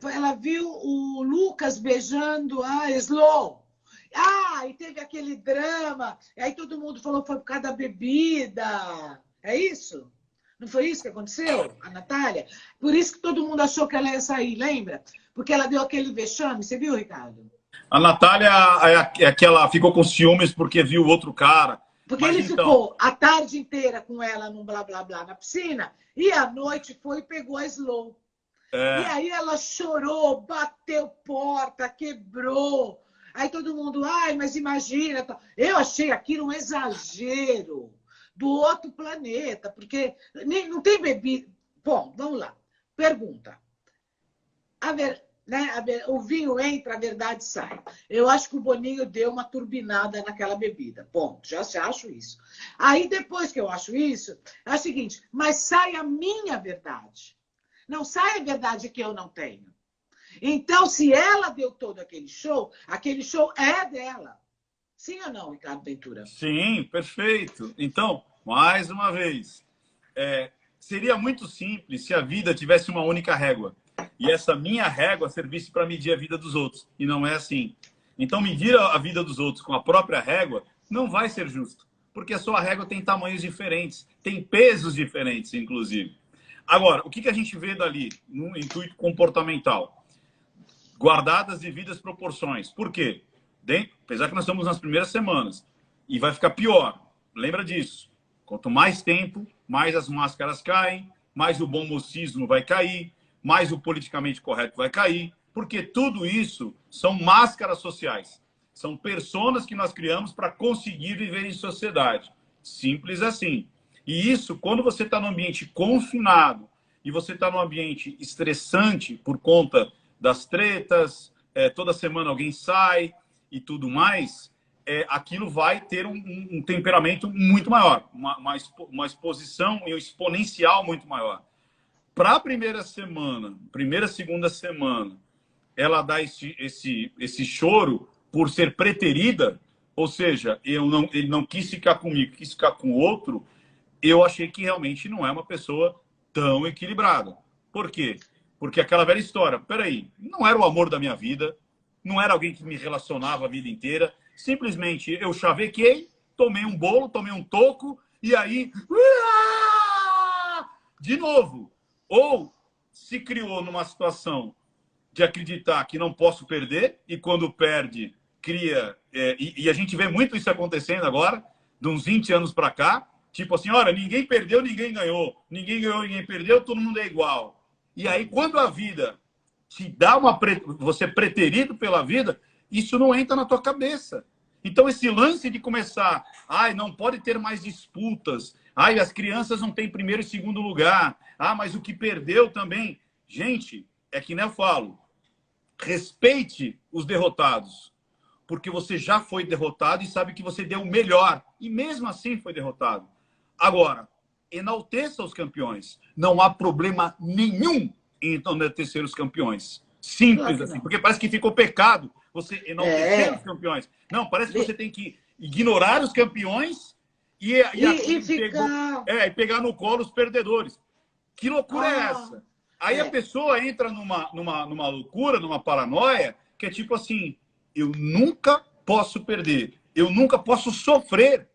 Ela viu o Lucas beijando a Slow. Ah, e teve aquele drama. E aí todo mundo falou que foi por causa da bebida. É isso? Não foi isso que aconteceu? A Natália? Por isso que todo mundo achou que ela ia sair, lembra? Porque ela deu aquele vexame. Você viu, Ricardo? A Natália é aquela ficou com ciúmes porque viu o outro cara. Porque ele ficou a tarde inteira com ela num blá blá blá na piscina e à noite foi e pegou a Slow. E aí ela chorou, bateu porta, quebrou. Aí todo mundo, ai, mas imagina. Eu achei aquilo um exagero do outro planeta, porque não tem bebida. Bom, vamos lá. Pergunta. O vinho entra, a verdade sai. Eu acho que o Boninho deu uma turbinada naquela bebida. Ponto. Já acho isso. Aí, depois que eu acho isso, é o seguinte, mas sai a minha verdade. Não sai a verdade que eu não tenho. Então, se ela deu todo aquele show é dela. Sim ou não, Ricardo Ventura? Sim, perfeito. Então, mais uma vez, seria muito simples se a vida tivesse uma única régua. E essa minha régua servisse para medir a vida dos outros. E não é assim. Então, medir a vida dos outros com a própria régua não vai ser justo. Porque a sua régua tem tamanhos diferentes, tem pesos diferentes, inclusive. Agora, o que a gente vê dali no intuito comportamental? Guardadas devidas proporções. Por quê? Apesar que nós estamos nas primeiras semanas. E vai ficar pior. Lembra disso. Quanto mais tempo, mais as máscaras caem, mais o bom mocismo vai cair, mais o politicamente correto vai cair. Porque tudo isso são máscaras sociais. São personas que nós criamos para conseguir viver em sociedade. Simples assim. E isso, quando você está num ambiente confinado e você está num ambiente estressante por conta das tretas, toda semana alguém sai e tudo mais, aquilo vai ter um temperamento muito maior, uma exposição e um exponencial muito maior. Para a primeira semana, segunda semana, ela dá esse choro por ser preterida, ou seja, ele não quis ficar comigo, quis ficar com o outro, eu achei que realmente não é uma pessoa tão equilibrada. Por quê? Porque aquela velha história, peraí, não era o amor da minha vida, não era alguém que me relacionava a vida inteira, simplesmente eu chavequei, tomei um bolo, tomei um toco, e aí... De novo. Ou se criou numa situação de acreditar que não posso perder, e quando perde, cria... E a gente vê muito isso acontecendo agora, de uns 20 anos para cá, tipo assim, olha, ninguém perdeu, ninguém ganhou, ninguém perdeu, todo mundo é igual. E aí, quando a vida te dá você é preterido pela vida, isso não entra na tua cabeça. Então, esse lance de começar, não pode ter mais disputas, as crianças não têm primeiro e segundo lugar, mas o que perdeu também. Gente, é que nem eu falo, respeite os derrotados, porque você já foi derrotado e sabe que você deu o melhor, e mesmo assim foi derrotado. Agora, enalteça os campeões. Não há problema nenhum em enaltecer os campeões. Simples Claro que assim, não. porque parece que ficou pecado você enaltecer os É. campeões. Não, parece que você tem que ignorar os campeões e E ficar. e pegar no colo os perdedores. Que loucura é Ah, essa? Aí a é. pessoa entra numa loucura, numa paranoia, que é tipo assim, eu nunca posso perder, eu nunca posso sofrer.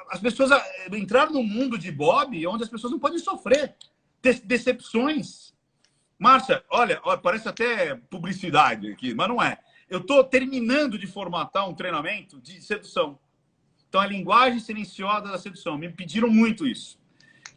As pessoas entraram num mundo de Bob onde as pessoas não podem sofrer decepções. Márcia, olha, parece até publicidade aqui, mas não é. Eu estou terminando de formatar um treinamento de sedução. Então, a linguagem silenciosa da sedução. Me pediram muito isso.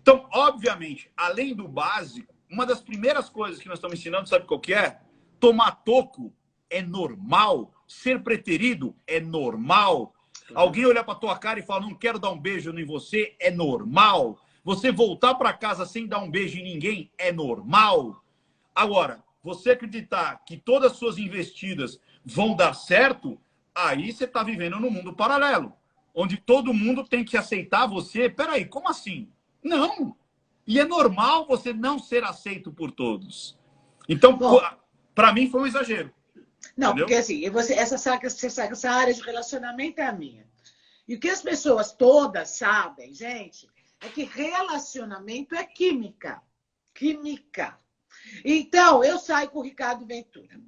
Então, obviamente, além do básico, uma das primeiras coisas que nós estamos ensinando, sabe qual que é? Tomar toco é normal. Ser preterido é normal. Alguém olhar para tua cara e falar, não quero dar um beijo em você, é normal. Você voltar para casa sem dar um beijo em ninguém é normal. Agora, você acreditar que todas as suas investidas vão dar certo, aí você está vivendo num mundo paralelo, onde todo mundo tem que aceitar você. Peraí, como assim? Não. E é normal você não ser aceito por todos. Então, Bom, para mim foi um exagero. não, porque Entendeu? assim, essa área de relacionamento é a minha. E o que as pessoas todas sabem, gente, é que relacionamento é química. Química. Então, eu saio com o Ricardo Ventura.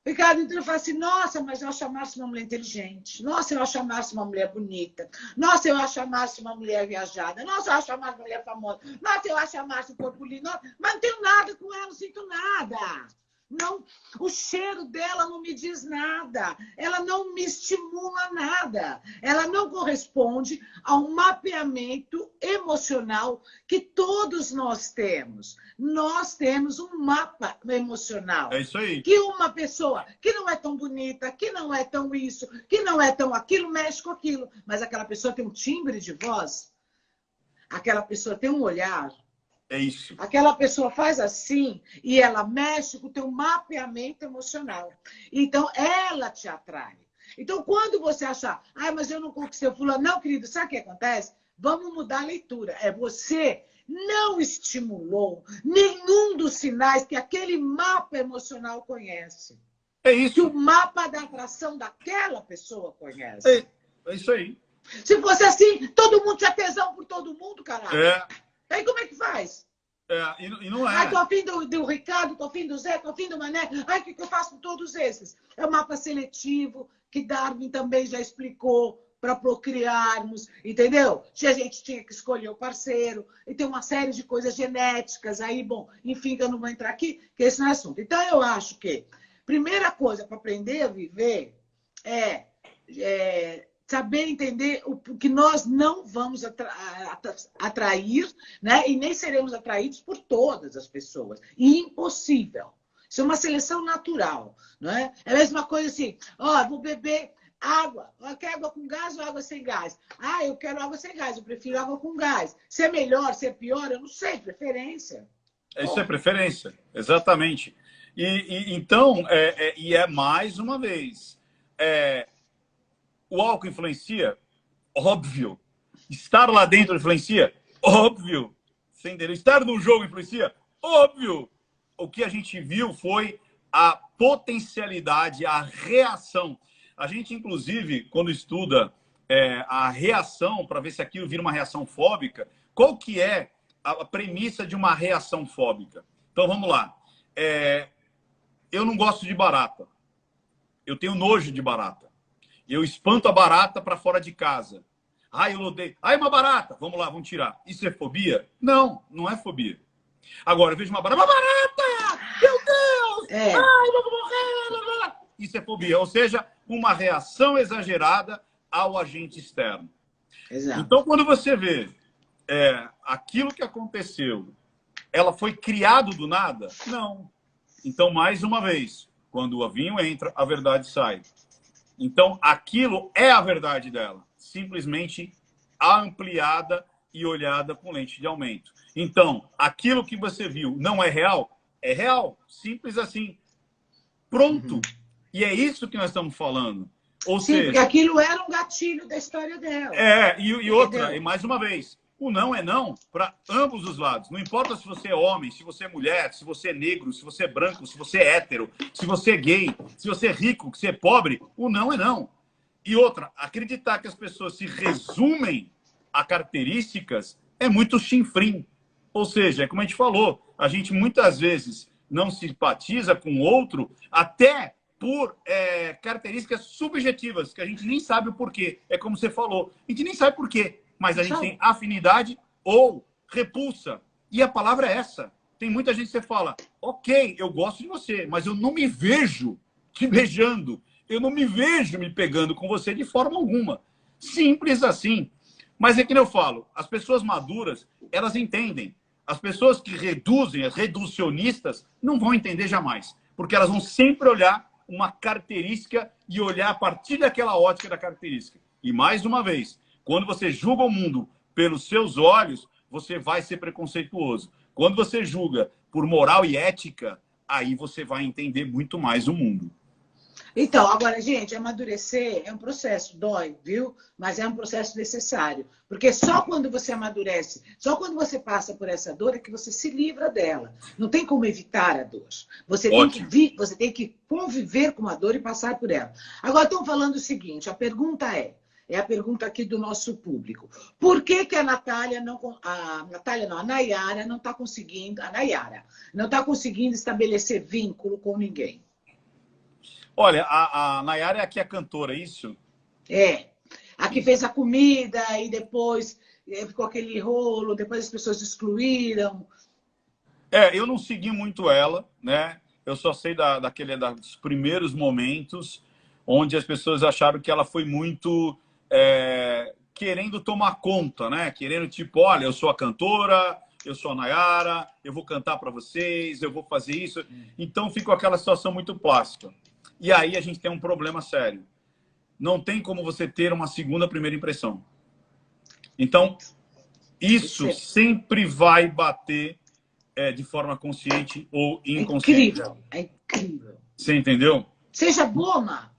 O Ricardo Ventura fala assim, nossa, mas eu acho a Márcia uma mulher inteligente. Nossa, eu acho a Márcia uma mulher bonita. Nossa, eu acho a Márcia uma mulher viajada. Nossa, eu acho a Márcia uma mulher famosa. Nossa, eu acho a Márcia um corpo lindo. Mas não tenho nada com ela, não sinto nada. Não, o cheiro dela não me diz nada. Ela não me estimula nada. Ela não corresponde ao mapeamento emocional que todos nós temos. Nós temos um mapa emocional. É isso aí. Que uma pessoa que não é tão bonita, que não é tão isso, que não é tão aquilo, mexe com aquilo. Mas aquela pessoa tem um timbre de voz, aquela pessoa tem um olhar. É isso. Aquela pessoa faz assim e ela mexe com o teu mapeamento emocional. Então, ela te atrai. Então, quando você achar, mas eu não conquistei o fulano. Não, querido, sabe o que acontece? Vamos mudar a leitura. É você não estimulou nenhum dos sinais que aquele mapa emocional conhece. É isso. Que o mapa da atração daquela pessoa conhece. É isso aí. Se fosse assim, todo mundo tinha tesão por todo mundo, caralho. É. Aí como é que faz? E não é. Ai, tô afim do Ricardo, tô afim do Zé, tô afim do Mané. Ai, o que eu faço com todos esses? É o mapa seletivo, que Darwin também já explicou para procriarmos, entendeu? Se a gente tinha que escolher o parceiro, e tem uma série de coisas genéticas aí, bom, enfim, que eu não vou entrar aqui, que esse não é assunto. Então, eu acho que primeira coisa para aprender a viver é saber entender o que nós não vamos atrair, né? E nem seremos atraídos por todas as pessoas. E impossível. Isso é uma seleção natural. Não é? É a mesma coisa assim, vou beber água. Quer água com gás ou água sem gás? Eu quero água sem gás, eu prefiro água com gás. Se é melhor, se é pior, eu não sei, preferência. Isso é preferência, exatamente. Então, mais uma vez, o álcool influencia? Óbvio. Estar lá dentro influencia? Óbvio. Você entendeu? Estar no jogo influencia? Óbvio. O que a gente viu foi a potencialidade, a reação. A gente, inclusive, quando estuda a reação, para ver se aquilo vira uma reação fóbica, qual que é a premissa de uma reação fóbica? Então, vamos lá. Eu não gosto de barata. Eu tenho nojo de barata. Eu espanto a barata para fora de casa. Eu odeio. Uma barata. Vamos lá, vamos tirar. Isso é fobia? Não, não é fobia. Agora, eu vejo uma barata. Uma barata! Meu Deus! Eu vou morrer! Isso é fobia. Ou seja, uma reação exagerada ao agente externo. Exato. Então, quando você vê aquilo que aconteceu, ela foi criado do nada? Não. Então, mais uma vez, quando o vinho entra, a verdade sai. Então, aquilo é a verdade dela, simplesmente ampliada e olhada com lente de aumento. Então, aquilo que você viu não é real? é real. Simples assim. Pronto. E é isso que nós estamos falando. Ou Sim, seja, porque aquilo era um gatilho da história dela. E outra, e mais uma vez, o não é não para ambos os lados. Não importa se você é homem, se você é mulher, se você é negro, se você é branco, se você é hétero, se você é gay, se você é rico, se é pobre, o não é não. E outra, acreditar que as pessoas se resumem a características é muito chinfrim. Ou seja, é como a gente falou, a gente muitas vezes não simpatiza com o outro até por características subjetivas, que a gente nem sabe o porquê. É como você falou, a gente nem sabe porquê, mas a gente tem afinidade ou repulsa. E a palavra é essa. Tem muita gente que você fala, ok, eu gosto de você, mas eu não me vejo te beijando. Eu não me vejo me pegando com você de forma alguma. Simples assim. Mas é que eu falo, as pessoas maduras, elas entendem. As pessoas que reduzem, as reducionistas, não vão entender jamais. Porque elas vão sempre olhar uma característica e olhar a partir daquela ótica da característica. E mais uma vez, quando você julga o mundo pelos seus olhos, você vai ser preconceituoso. Quando você julga por moral e ética, aí você vai entender muito mais o mundo. Então, agora, gente, amadurecer é um processo, dói, viu? Mas é um processo necessário. Porque só quando você amadurece, só quando você passa por essa dor é que você se livra dela. Não tem como evitar a dor. Você tem que conviver com a dor e passar por ela. Agora, estão falando o seguinte, a pergunta é a pergunta aqui do nosso público. Por que que a Nayara não está conseguindo, não está conseguindo estabelecer vínculo com ninguém? Olha, a Nayara é aqui a cantora, é isso? É. A que fez a comida e depois ficou aquele rolo, depois as pessoas excluíram. Eu não segui muito ela, né? Eu só sei dos primeiros momentos onde as pessoas acharam que ela foi muito querendo tomar conta, né? Querendo tipo, olha, eu sou a cantora, eu sou a Nayara, eu vou cantar para vocês, eu vou fazer isso. Então ficou aquela situação muito plástica. E aí a gente tem um problema sério. Não tem como você ter uma segunda primeira impressão. Então, isso sempre vai bater de forma consciente ou inconsciente. É incrível. Você entendeu? Seja boa ou má.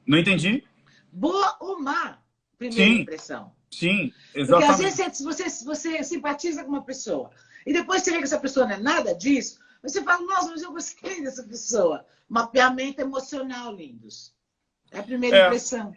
Não entendi? Boa ou má primeira impressão. Sim, exatamente. Porque às vezes você simpatiza com uma pessoa e depois você vê que essa pessoa não é nada disso, você fala, nossa, mas eu gostei dessa pessoa. Mapeamento emocional, lindos. É a primeira impressão.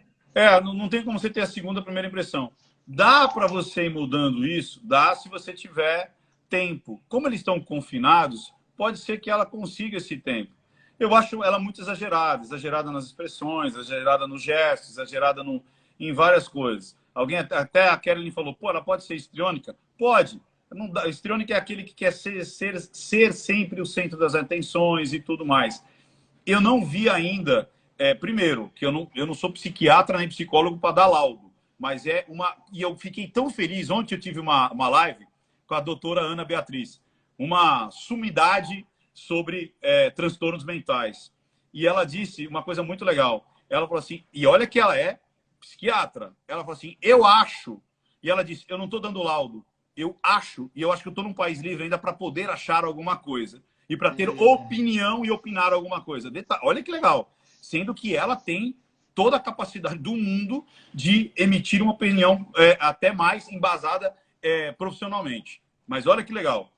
Não tem como você ter a segunda primeira impressão. Dá para você ir mudando isso? Dá se você tiver tempo. Como eles estão confinados, pode ser que ela consiga esse tempo. Eu acho ela muito exagerada nas expressões, exagerada nos gestos, exagerada em várias coisas. Alguém, até a Kelly falou, pô, ela pode ser histriônica? Pode. Não dá, histriônica é aquele que quer ser sempre o centro das atenções e tudo mais. Eu não vi ainda, primeiro, que eu não sou psiquiatra nem psicólogo para dar laudo, mas e eu fiquei tão feliz, ontem eu tive uma live com a doutora Ana Beatriz, uma sumidade sobre transtornos mentais. E ela disse uma coisa muito legal. Ela falou assim, e olha que ela é psiquiatra, ela falou assim, eu acho, e ela disse, eu não estou dando laudo, eu acho, e eu acho que eu estou num país livre ainda para poder achar alguma coisa. E para ter opinião e opinar alguma coisa. Olha que legal. Sendo que ela tem toda a capacidade do mundo de emitir uma opinião até mais embasada profissionalmente. Mas olha que legal.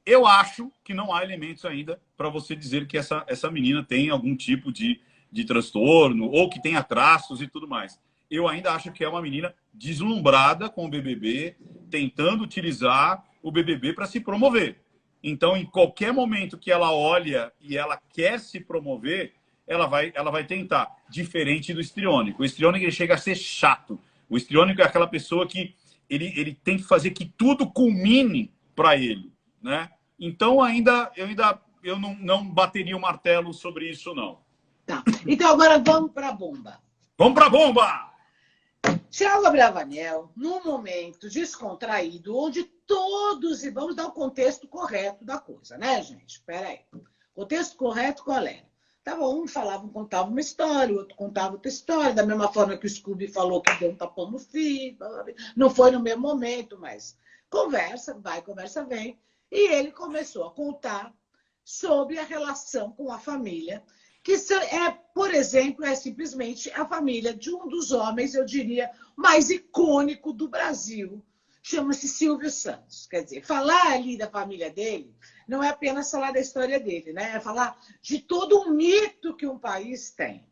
Eu acho que não há elementos ainda para você dizer que essa menina tem algum tipo de transtorno ou que tenha traços e tudo mais. Eu ainda acho que é uma menina deslumbrada com o BBB, tentando utilizar o BBB para se promover. Então, em qualquer momento que ela olha e ela quer se promover, ela vai tentar. Diferente do histriônico. O histriônico ele chega a ser chato. O histriônico é aquela pessoa que ele tem que fazer que tudo culmine para ele, né? Então, eu não bateria o martelo sobre isso, não. Tá. Então, agora vamos para a bomba. Vamos para a bomba! Thiago Abravanel, num momento descontraído, onde todos... E vamos dar o contexto correto da coisa, né, gente? Espera aí. Contexto correto qual era? Um contava uma história, o outro contava outra história, da mesma forma que o Scooby falou que deu um tapão no filho. Não foi no mesmo momento, mas conversa vai, conversa vem. E ele começou a contar sobre a relação com a família, que é, por exemplo, é simplesmente a família de um dos homens, eu diria, mais icônico do Brasil, chama-se Silvio Santos. Quer dizer, falar ali da família dele não é apenas falar da história dele, né? É falar de todo um mito que um país tem.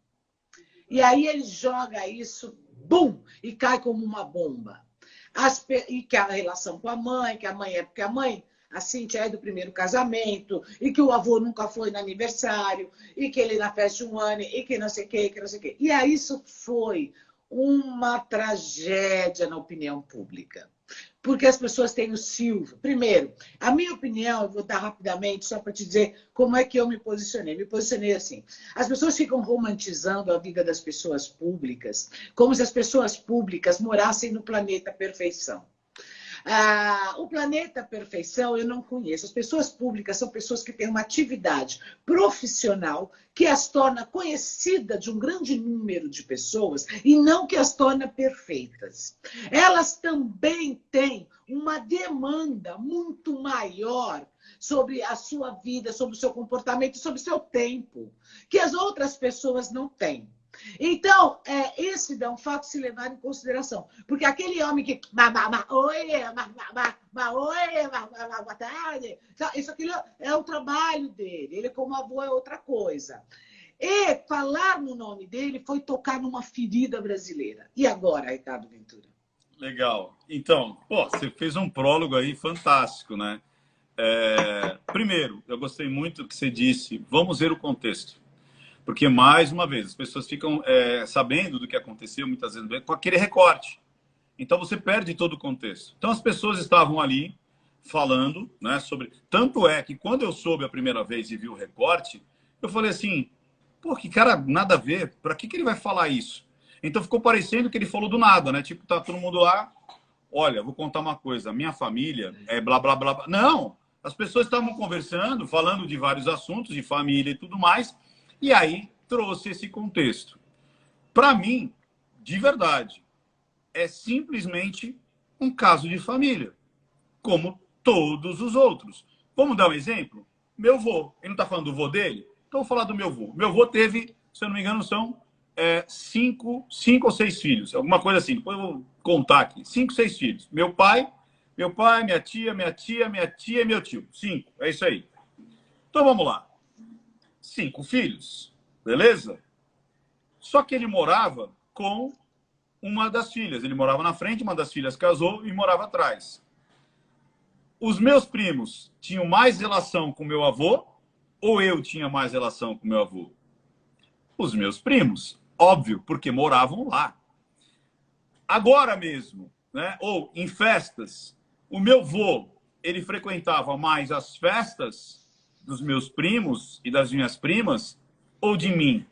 E aí ele joga isso, bum, e cai como uma bomba. E que a relação com a mãe, que a mãe é porque a mãe, a Cíntia, é do primeiro casamento, e que o avô nunca foi no aniversário, e que ele na festa de um ano, e que não sei o quê, que não sei o quê. E aí isso foi uma tragédia na opinião pública. Porque as pessoas têm o Silvio. Primeiro, a minha opinião, eu vou dar rapidamente, só para te dizer como é que eu me posicionei. Me posicionei assim. As pessoas ficam romantizando a vida das pessoas públicas, como se as pessoas públicas morassem no planeta perfeição. O planeta perfeição eu não conheço. As pessoas públicas são pessoas que têm uma atividade profissional que as torna conhecida de um grande número de pessoas e não que as torna perfeitas. Elas também têm uma demanda muito maior sobre a sua vida, sobre o seu comportamento, sobre o seu tempo, que as outras pessoas não têm. Então, esse é um fato se levar em consideração. Porque aquele homem que... boa tarde. Isso aqui é o trabalho dele. Ele, como avô, é outra coisa. E falar no nome dele foi tocar numa ferida brasileira. E agora, Ricardo Ventura? Legal. Então, você fez um prólogo aí fantástico, né? Primeiro, eu gostei muito do que você disse. Vamos ver o contexto. Porque, mais uma vez, as pessoas ficam sabendo do que aconteceu, muitas vezes, com aquele recorte. Então, você perde todo o contexto. Então, as pessoas estavam ali falando, né, sobre... Tanto é que, quando eu soube a primeira vez e vi o recorte, eu falei assim, pô, que cara, nada a ver. Para que ele vai falar isso? Então, ficou parecendo que ele falou do nada, né? Tipo, tá todo mundo lá. Olha, vou contar uma coisa. Minha família é blá, blá, blá, blá. Não! As pessoas estavam conversando, falando de vários assuntos, de família e tudo mais. E aí trouxe esse contexto. Para mim, de verdade, é simplesmente um caso de família, como todos os outros. Vamos dar um exemplo? Meu avô, ele não está falando do avô dele? Então, vou falar do meu avô. Meu avô teve, se eu não me engano, são 5 ou 6 filhos, alguma coisa assim. Depois eu vou contar aqui. 5, 6 filhos. Meu pai, minha tia, minha tia, minha tia e meu tio. 5, é isso aí. Então, vamos lá. 5 filhos, beleza? Só que ele morava com uma das filhas. Ele morava na frente, uma das filhas casou e morava atrás. Os meus primos tinham mais relação com meu avô ou eu tinha mais relação com meu avô? Os meus primos, óbvio, porque moravam lá. Agora mesmo, né? Ou em festas, o meu avô, ele frequentava mais as festas dos meus primos e das minhas primas, ou de mim?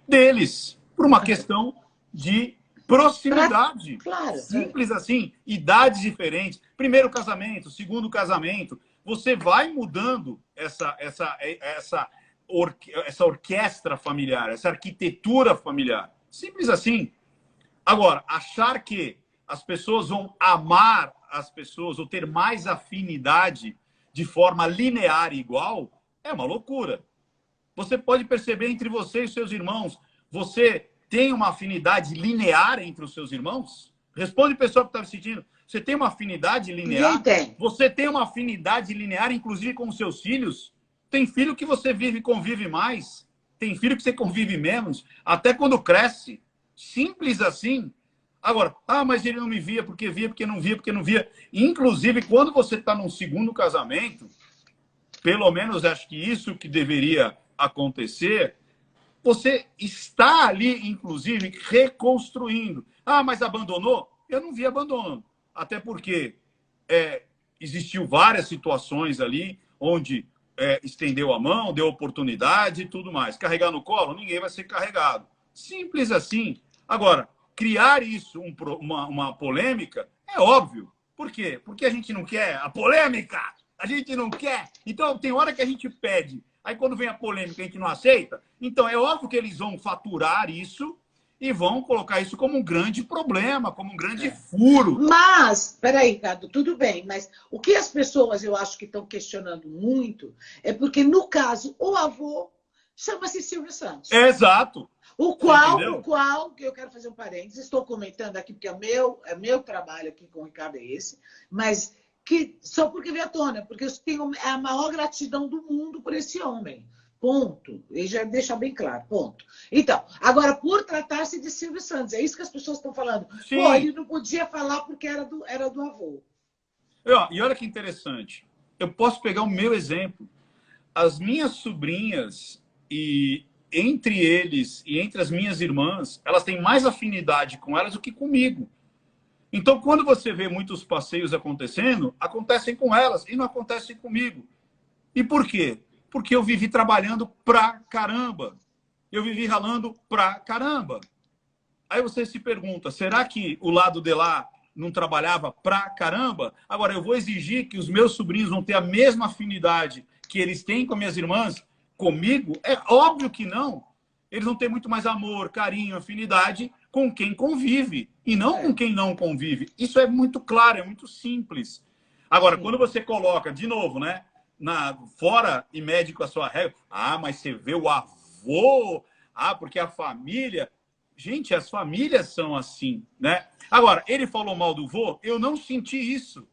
Deles, por uma questão de proximidade. Claro. Simples assim, idades diferentes. Primeiro casamento, segundo casamento. Você vai mudando essa orquestra familiar, essa arquitetura familiar. Simples assim. Agora, achar que as pessoas vão amar as pessoas ou ter mais afinidade de forma linear e igual, é uma loucura. Você pode perceber entre você e seus irmãos, você tem uma afinidade linear entre os seus irmãos? Responde pessoa que está assistindo. Você tem uma afinidade linear? Ninguém tem. Você tem uma afinidade linear, inclusive com os seus filhos? Tem filho que você vive e convive mais. Tem filho que você convive menos, até quando cresce. Simples assim. Agora, mas ele não me via porque via, porque não via, porque não via. Inclusive, quando você está num segundo casamento, pelo menos acho que isso que deveria acontecer, você está ali, inclusive, reconstruindo. Mas abandonou? Eu não vi abandono. Até porque existiu várias situações ali onde estendeu a mão, deu oportunidade e tudo mais. Carregar no colo? Ninguém vai ser carregado. Simples assim. Agora, criar isso, uma polêmica, é óbvio. Por quê? Porque a gente não quer a polêmica. A gente não quer. Então, tem hora que a gente pede. Aí, quando vem a polêmica, a gente não aceita. Então, é óbvio que eles vão faturar isso e vão colocar isso como um grande problema, como um grande furo. Mas, peraí, Ricardo, tudo bem, mas o que as pessoas, eu acho que estão questionando muito é porque, no caso, o avô chama-se Silvio Santos. Exato. O qual, que eu quero fazer um parênteses, estou comentando aqui, porque é meu trabalho aqui com o Ricardo é esse, mas que só porque veio à tona, porque eu tenho a maior gratidão do mundo por esse homem. Ponto. E já deixa bem claro, ponto. Então, agora, por tratar-se de Silvio Santos, é isso que as pessoas estão falando. Sim. Pô, ele não podia falar porque era do avô. E olha que interessante. Eu posso pegar o meu exemplo. As minhas sobrinhas, e entre eles e entre as minhas irmãs, elas têm mais afinidade com elas do que comigo. Então, quando você vê muitos passeios acontecendo, acontecem com elas e não acontecem comigo. E por quê? Porque eu vivi trabalhando pra caramba. Eu vivi ralando pra caramba. Aí você se pergunta, será que o lado de lá não trabalhava pra caramba? Agora, eu vou exigir que os meus sobrinhos vão ter a mesma afinidade que eles têm com as minhas irmãs comigo? É óbvio que não. Eles vão ter muito mais amor, carinho, afinidade com quem convive e não com quem não convive. Isso é muito claro, é muito simples. Agora, quando você coloca, de novo, né, fora e mede com a sua regra, mas você vê o avô, porque a família... Gente, as famílias são assim, né? Agora, ele falou mal do vô, eu não senti isso.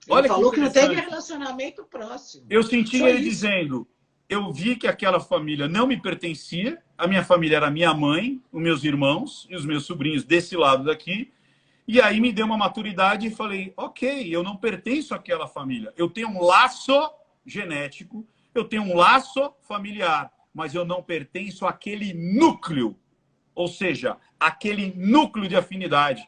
Ele falou que não teve relacionamento próximo. Eu senti ele dizendo, eu vi que aquela família não me pertencia, a minha família era a minha mãe, os meus irmãos e os meus sobrinhos desse lado daqui, e aí me deu uma maturidade e falei, ok, eu não pertenço àquela família. Eu tenho um laço genético, eu tenho um laço familiar, mas eu não pertenço àquele núcleo. Ou seja, aquele núcleo de afinidade.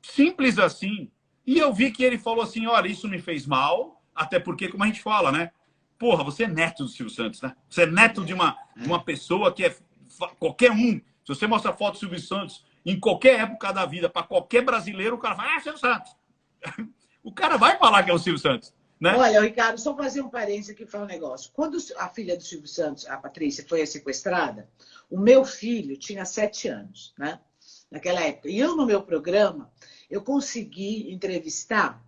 Simples assim. E eu vi que ele falou assim, olha, isso me fez mal, até porque, como a gente fala, né? Porra, você é neto do Silvio Santos, né? Você é neto de uma pessoa que é qualquer um. Se você mostra foto do Silvio Santos em qualquer época da vida, para qualquer brasileiro, o cara fala, Silvio Santos. O cara vai falar que é o Silvio Santos. Né? Olha, Ricardo, só fazer um parênteses aqui para um negócio. Quando a filha do Silvio Santos, a Patrícia, foi sequestrada, o meu filho tinha 7 anos, né? Naquela época. E eu, no meu programa, eu consegui entrevistar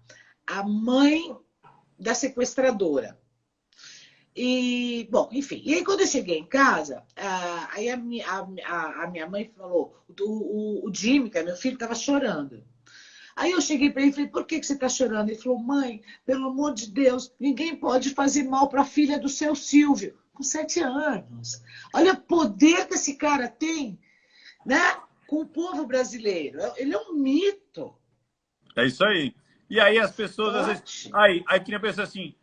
a mãe da sequestradora. E, bom, enfim. E aí, quando eu cheguei em casa, aí a minha mãe falou, o Jimmy, que é meu filho, estava chorando. Aí eu cheguei para ele e falei, por que você está chorando? Ele falou, mãe, pelo amor de Deus, ninguém pode fazer mal para a filha do seu Silvio, com 7 anos. Olha o poder que esse cara tem, né? Com o povo brasileiro. Ele é um mito. É isso aí. E aí as pessoas, às vezes... Aí queria pensar assim,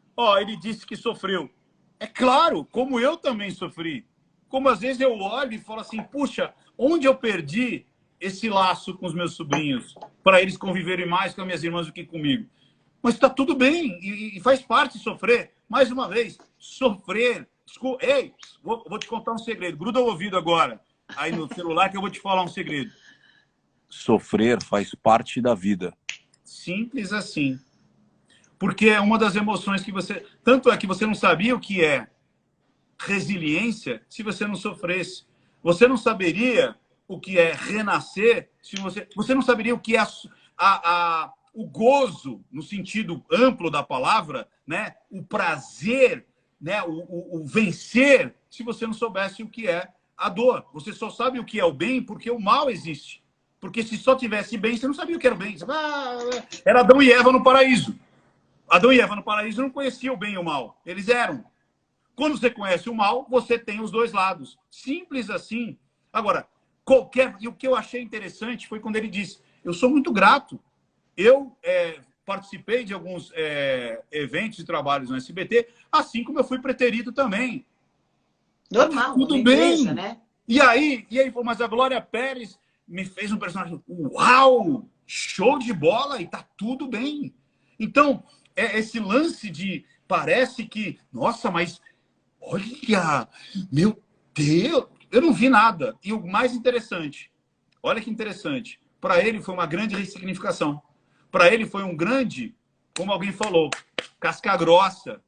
ele disse que sofreu. É claro, como eu também sofri. Como às vezes eu olho e falo assim, puxa, onde eu perdi esse laço com os meus sobrinhos, para eles conviverem mais com as minhas irmãs do que comigo. Mas está tudo bem, e faz parte sofrer. Mais uma vez, sofrer... Ei, vou te contar um segredo. Gruda o ouvido agora, aí no celular, que eu vou te falar um segredo. Sofrer faz parte da vida. Simples assim. Porque é uma das emoções que você... Tanto é que você não sabia o que é resiliência se você não sofresse. Você não saberia o que é renascer, se você não saberia o que é o gozo, no sentido amplo da palavra, né? O prazer, né? O vencer, se você não soubesse o que é a dor. Você só sabe o que é o bem porque o mal existe. Porque se só tivesse bem, você não sabia o que era o bem. Você era Adão e Eva no paraíso. Adão e Eva no paraíso não conheciam o bem e o mal. Eles eram. Quando você conhece o mal, você tem os dois lados. Simples assim. Agora, e o que eu achei interessante foi quando ele disse, eu sou muito grato. Eu participei de alguns eventos e trabalhos no SBT, assim como eu fui preterido também. Normal, tudo igreja, bem. Né? E aí falou, mas a Glória Pérez me fez um personagem, uau, show de bola, e tá tudo bem. Então, esse lance de, parece que, nossa, mas olha, meu Deus, eu não vi nada. E o mais interessante, olha que interessante, para ele foi uma grande ressignificação. Para ele foi um grande, como alguém falou, casca grossa.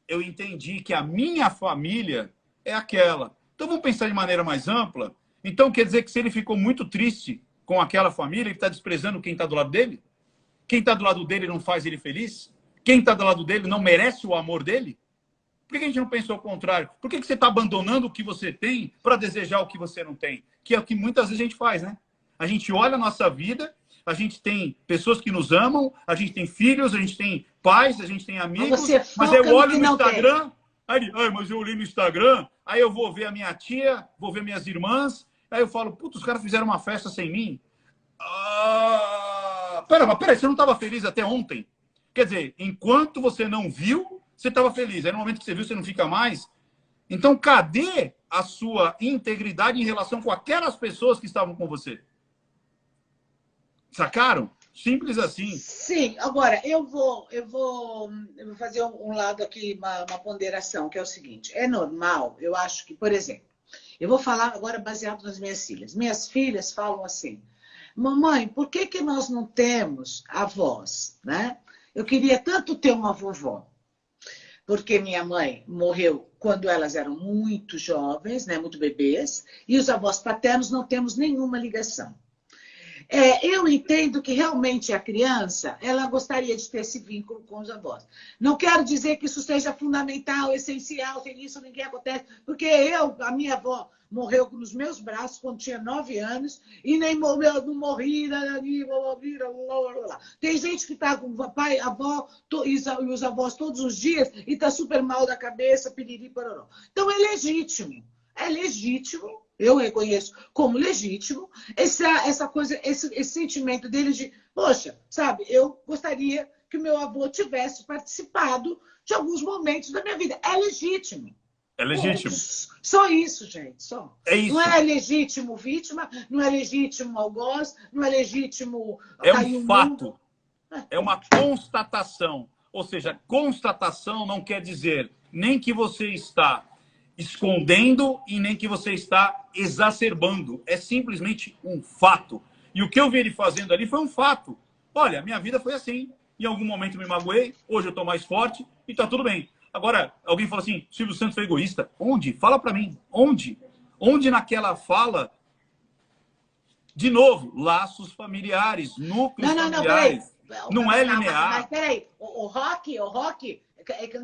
Eu entendi que a minha família é aquela. Então vamos pensar de maneira mais ampla. Então quer dizer que se ele ficou muito triste com aquela família, ele está desprezando quem está do lado dele? Quem está do lado dele não faz ele feliz? Quem está do lado dele não merece o amor dele? Por que a gente não pensou ao contrário? Por que você está abandonando o que você tem para desejar o que você não tem? Que é o que muitas vezes a gente faz, né? A gente olha a nossa vida, a gente tem pessoas que nos amam, a gente tem filhos, a gente tem pais, a gente tem amigos, mas eu olho no Instagram, aí, mas eu olhei no Instagram, aí eu vou ver a minha tia, vou ver minhas irmãs, aí eu falo, puta, os caras fizeram uma festa sem mim. Peraí, você não estava feliz até ontem? Quer dizer, enquanto você não viu, você estava feliz. Aí no momento que você viu, você não fica mais. Então, cadê a sua integridade em relação com aquelas pessoas que estavam com você? Sacaram? Simples assim. Sim, agora eu vou fazer um lado aqui, uma ponderação, que é o seguinte: é normal, eu acho que, por exemplo, eu vou falar agora baseado nas minhas filhas. Minhas filhas falam assim: mamãe, por que que nós não temos avós, né? Eu queria tanto ter uma vovó. Porque minha mãe morreu quando elas eram muito jovens, né, muito bebês, e os avós paternos não temos nenhuma ligação. Eu entendo que realmente a criança, ela gostaria de ter esse vínculo com os avós. Não quero dizer que isso seja fundamental, essencial, sem isso ninguém acontece, porque a minha avó morreu nos meus braços quando tinha 9 anos e nem morreu, não morri. Tem gente que está com o pai, avó e os avós todos os dias e está super mal da cabeça, piriri, pororó. Então é legítimo. É legítimo, eu reconheço como legítimo, essa coisa, esse sentimento deles de, poxa, sabe, eu gostaria que o meu avô tivesse participado de alguns momentos da minha vida. É legítimo. É legítimo. Só isso, gente, só. É isso. Não é legítimo vítima, não é legítimo algoz, não é legítimo... É um fato. É uma constatação. Ou seja, constatação não quer dizer nem que você está escondendo e nem que você está exacerbando. É simplesmente um fato. E o que eu vi ele fazendo ali foi um fato. Olha, minha vida foi assim. Em algum momento me magoei, hoje eu estou mais forte e está tudo bem. Agora, alguém fala assim, Silvio Santos foi egoísta. Onde? Fala para mim. Onde? Onde naquela fala, de novo, laços familiares, núcleos familiares. Não é linear. Mas peraí, o Rock,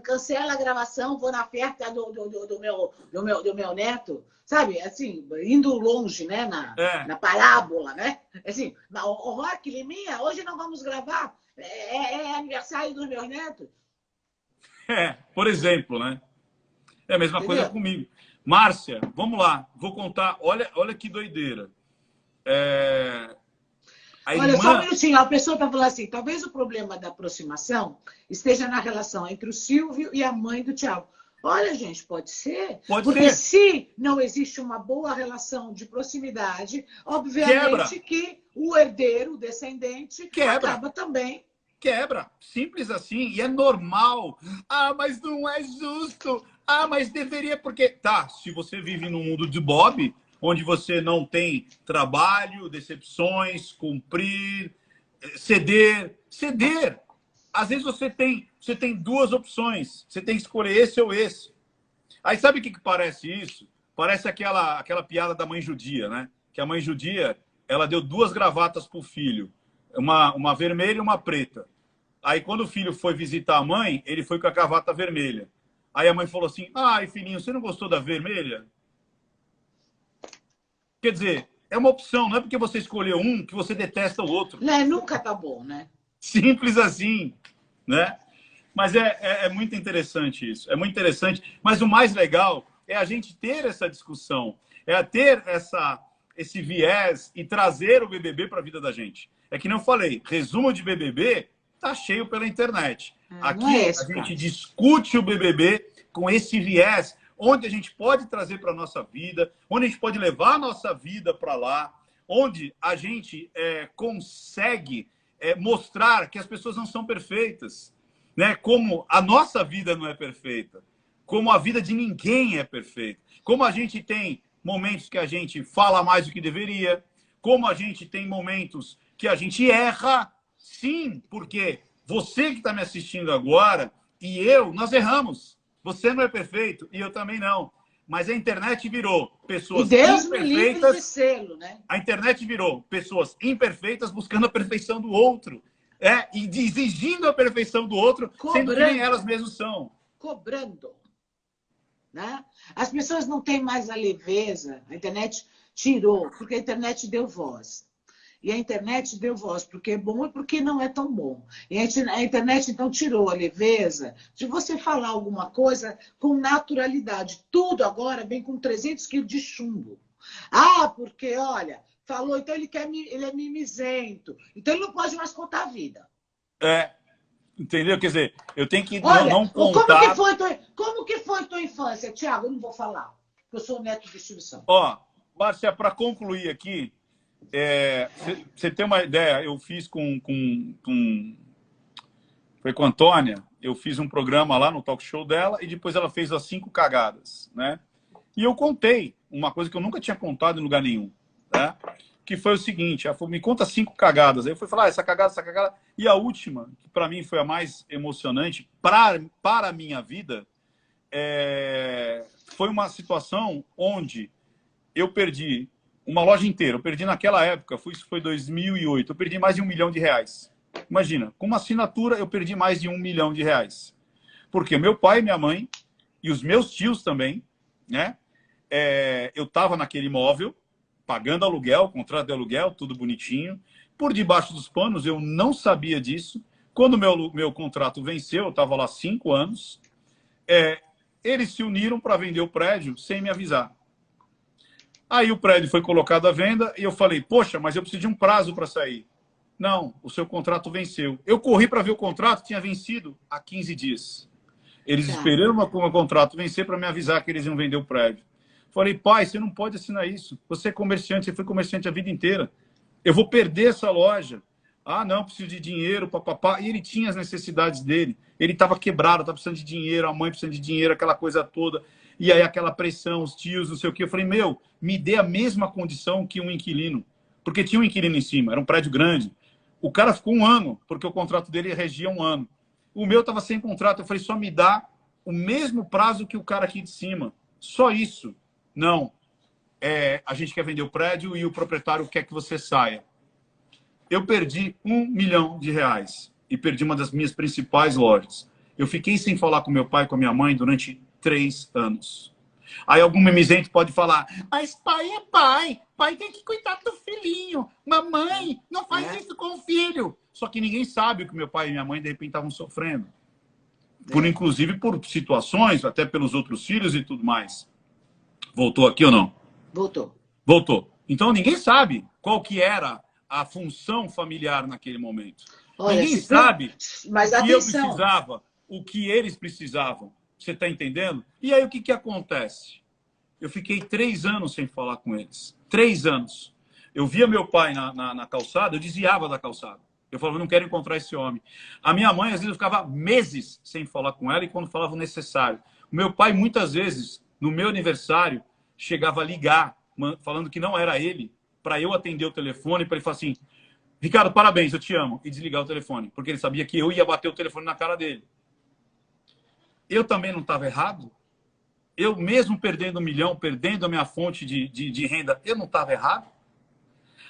cancela a gravação, vou na festa do meu neto, sabe? Assim, indo longe, né? Na parábola, né? Assim, o Rock, Liminha, hoje não vamos gravar, é aniversário dos meus netos. Por exemplo, né? É a mesma Entendeu? coisa comigo. Márcia, vamos lá, vou contar, olha que doideira. Olha, só um minutinho, a pessoa está falando assim, talvez o problema da aproximação esteja na relação entre o Silvio e a mãe do Thiago. Olha, gente, pode ser. Porque se não existe uma boa relação de proximidade, obviamente que o herdeiro, o descendente, acaba também. Quebra. Simples assim. E é normal. Ah, mas não é justo. Ah, mas deveria porque... Tá, se você vive num mundo de Bob, onde você não tem trabalho, decepções, cumprir, ceder. Às vezes você tem duas opções. Você tem que escolher esse ou esse. Aí sabe o que parece isso? Parece aquela piada da mãe judia, né? Que a mãe judia, ela deu 2 gravatas pro filho. Uma vermelha e uma preta. Aí quando o filho foi visitar a mãe, ele foi com a gravata vermelha. Aí a mãe falou assim, ai, filhinho, você não gostou da vermelha? Quer dizer, é uma opção, não é porque você escolheu um que você detesta o outro. Nunca tá bom, né? Simples assim, né? Mas é muito interessante isso, é muito interessante. Mas o mais legal é a gente ter essa discussão, é ter esse viés e trazer o BBB para a vida da gente. É que nem eu falei, resumo de BBB tá cheio pela internet. Aqui a gente discute o BBB com esse viés, onde a gente pode trazer para a nossa vida, onde a gente pode levar a nossa vida para lá, onde a gente consegue mostrar que as pessoas não são perfeitas, né? Como a nossa vida não é perfeita, como a vida de ninguém é perfeita, como a gente tem momentos que a gente fala mais do que deveria, como a gente tem momentos que a gente erra, sim, porque você que está me assistindo agora e nós erramos. Você não é perfeito e eu também não. Mas a internet virou E pessoas Deus me livre de imperfeitas. selo, né? A internet virou pessoas imperfeitas buscando a perfeição do outro. E exigindo a perfeição do outro, sendo que nem elas mesmas são. Cobrando. Né? As pessoas não têm mais a leveza. A internet tirou, porque a internet deu voz. E a internet deu voz porque é bom e porque não é tão bom. E a internet, então, tirou a leveza de você falar alguma coisa com naturalidade. Tudo agora vem com 300 quilos de chumbo. Ah, porque, olha, falou, então ele é mimizento. Então ele não pode mais contar a vida. Entendeu? Quer dizer, eu tenho que Olha, não contar... Como que foi tua infância, Tiago? Eu não vou falar, porque eu sou neto de Silvio Santos. Ó, Márcia, para concluir aqui, você tem uma ideia, eu fiz foi com a Antônia, eu fiz um programa lá no talk show dela e depois ela fez as 5 cagadas, né? E eu contei uma coisa que eu nunca tinha contado em lugar nenhum, né? Que foi o seguinte, ela falou, me conta 5 cagadas. Aí eu fui falar, essa cagada. E a última, que para mim foi a mais emocionante para a minha vida, foi uma situação onde eu perdi uma loja inteira. Eu perdi naquela época, isso foi 2008, eu perdi mais de R$1 milhão. Imagina, com uma assinatura eu perdi mais de R$1 milhão. Porque meu pai, minha mãe e os meus tios também, né? Eu estava naquele imóvel, pagando aluguel, contrato de aluguel, tudo bonitinho. Por debaixo dos panos, eu não sabia disso. Quando meu contrato venceu, eu estava lá 5 anos, eles se uniram para vender o prédio sem me avisar. Aí o prédio foi colocado à venda e eu falei, poxa, mas eu preciso de um prazo para sair. Não, o seu contrato venceu. Eu corri para ver o contrato, tinha vencido há 15 dias. Eles esperaram o contrato vencer para me avisar que eles iam vender o prédio. Falei, pai, você não pode assinar isso. Você é comerciante, você foi comerciante a vida inteira. Eu vou perder essa loja. Ah, não, preciso de dinheiro, papapá. E ele tinha as necessidades dele. Ele estava quebrado, estava precisando de dinheiro, a mãe precisando de dinheiro, aquela coisa toda. E aí aquela pressão, os tios, não sei o quê. Eu falei, me dê a mesma condição que um inquilino. Porque tinha um inquilino em cima, era um prédio grande. O cara ficou 1 ano, porque o contrato dele regia 1 ano. O meu estava sem contrato. Eu falei, só me dá o mesmo prazo que o cara aqui de cima. Só isso. Não. A gente quer vender o prédio e o proprietário quer que você saia. Eu perdi R$1 milhão e perdi uma das minhas principais lojas. Eu fiquei sem falar com meu pai e com a minha mãe durante 3 anos. Aí algum mimizento pode falar, mas pai é pai. Pai tem que cuidar do filhinho. Mamãe, não faz isso com o filho. Só que ninguém sabe o que meu pai e minha mãe, de repente, estavam sofrendo. Inclusive por situações, até pelos outros filhos e tudo mais. Voltou aqui ou não? Voltou. Então ninguém sabe qual que era a função familiar naquele momento. Olha, ninguém sabe o que eu precisava, o que eles precisavam. Você está entendendo? E aí o que acontece? Eu fiquei 3 anos sem falar com eles. 3 anos. Eu via meu pai na calçada, eu desviava da calçada. Eu falava, não quero encontrar esse homem. A minha mãe, às vezes, eu ficava meses sem falar com ela e quando falava o necessário. O meu pai, muitas vezes, no meu aniversário, chegava a ligar, falando que não era ele, para eu atender o telefone, para ele falar assim, Ricardo, parabéns, eu te amo, e desligar o telefone, porque ele sabia que eu ia bater o telefone na cara dele. Eu também não estava errado? Eu mesmo perdendo 1 milhão, perdendo a minha fonte de renda, eu não estava errado?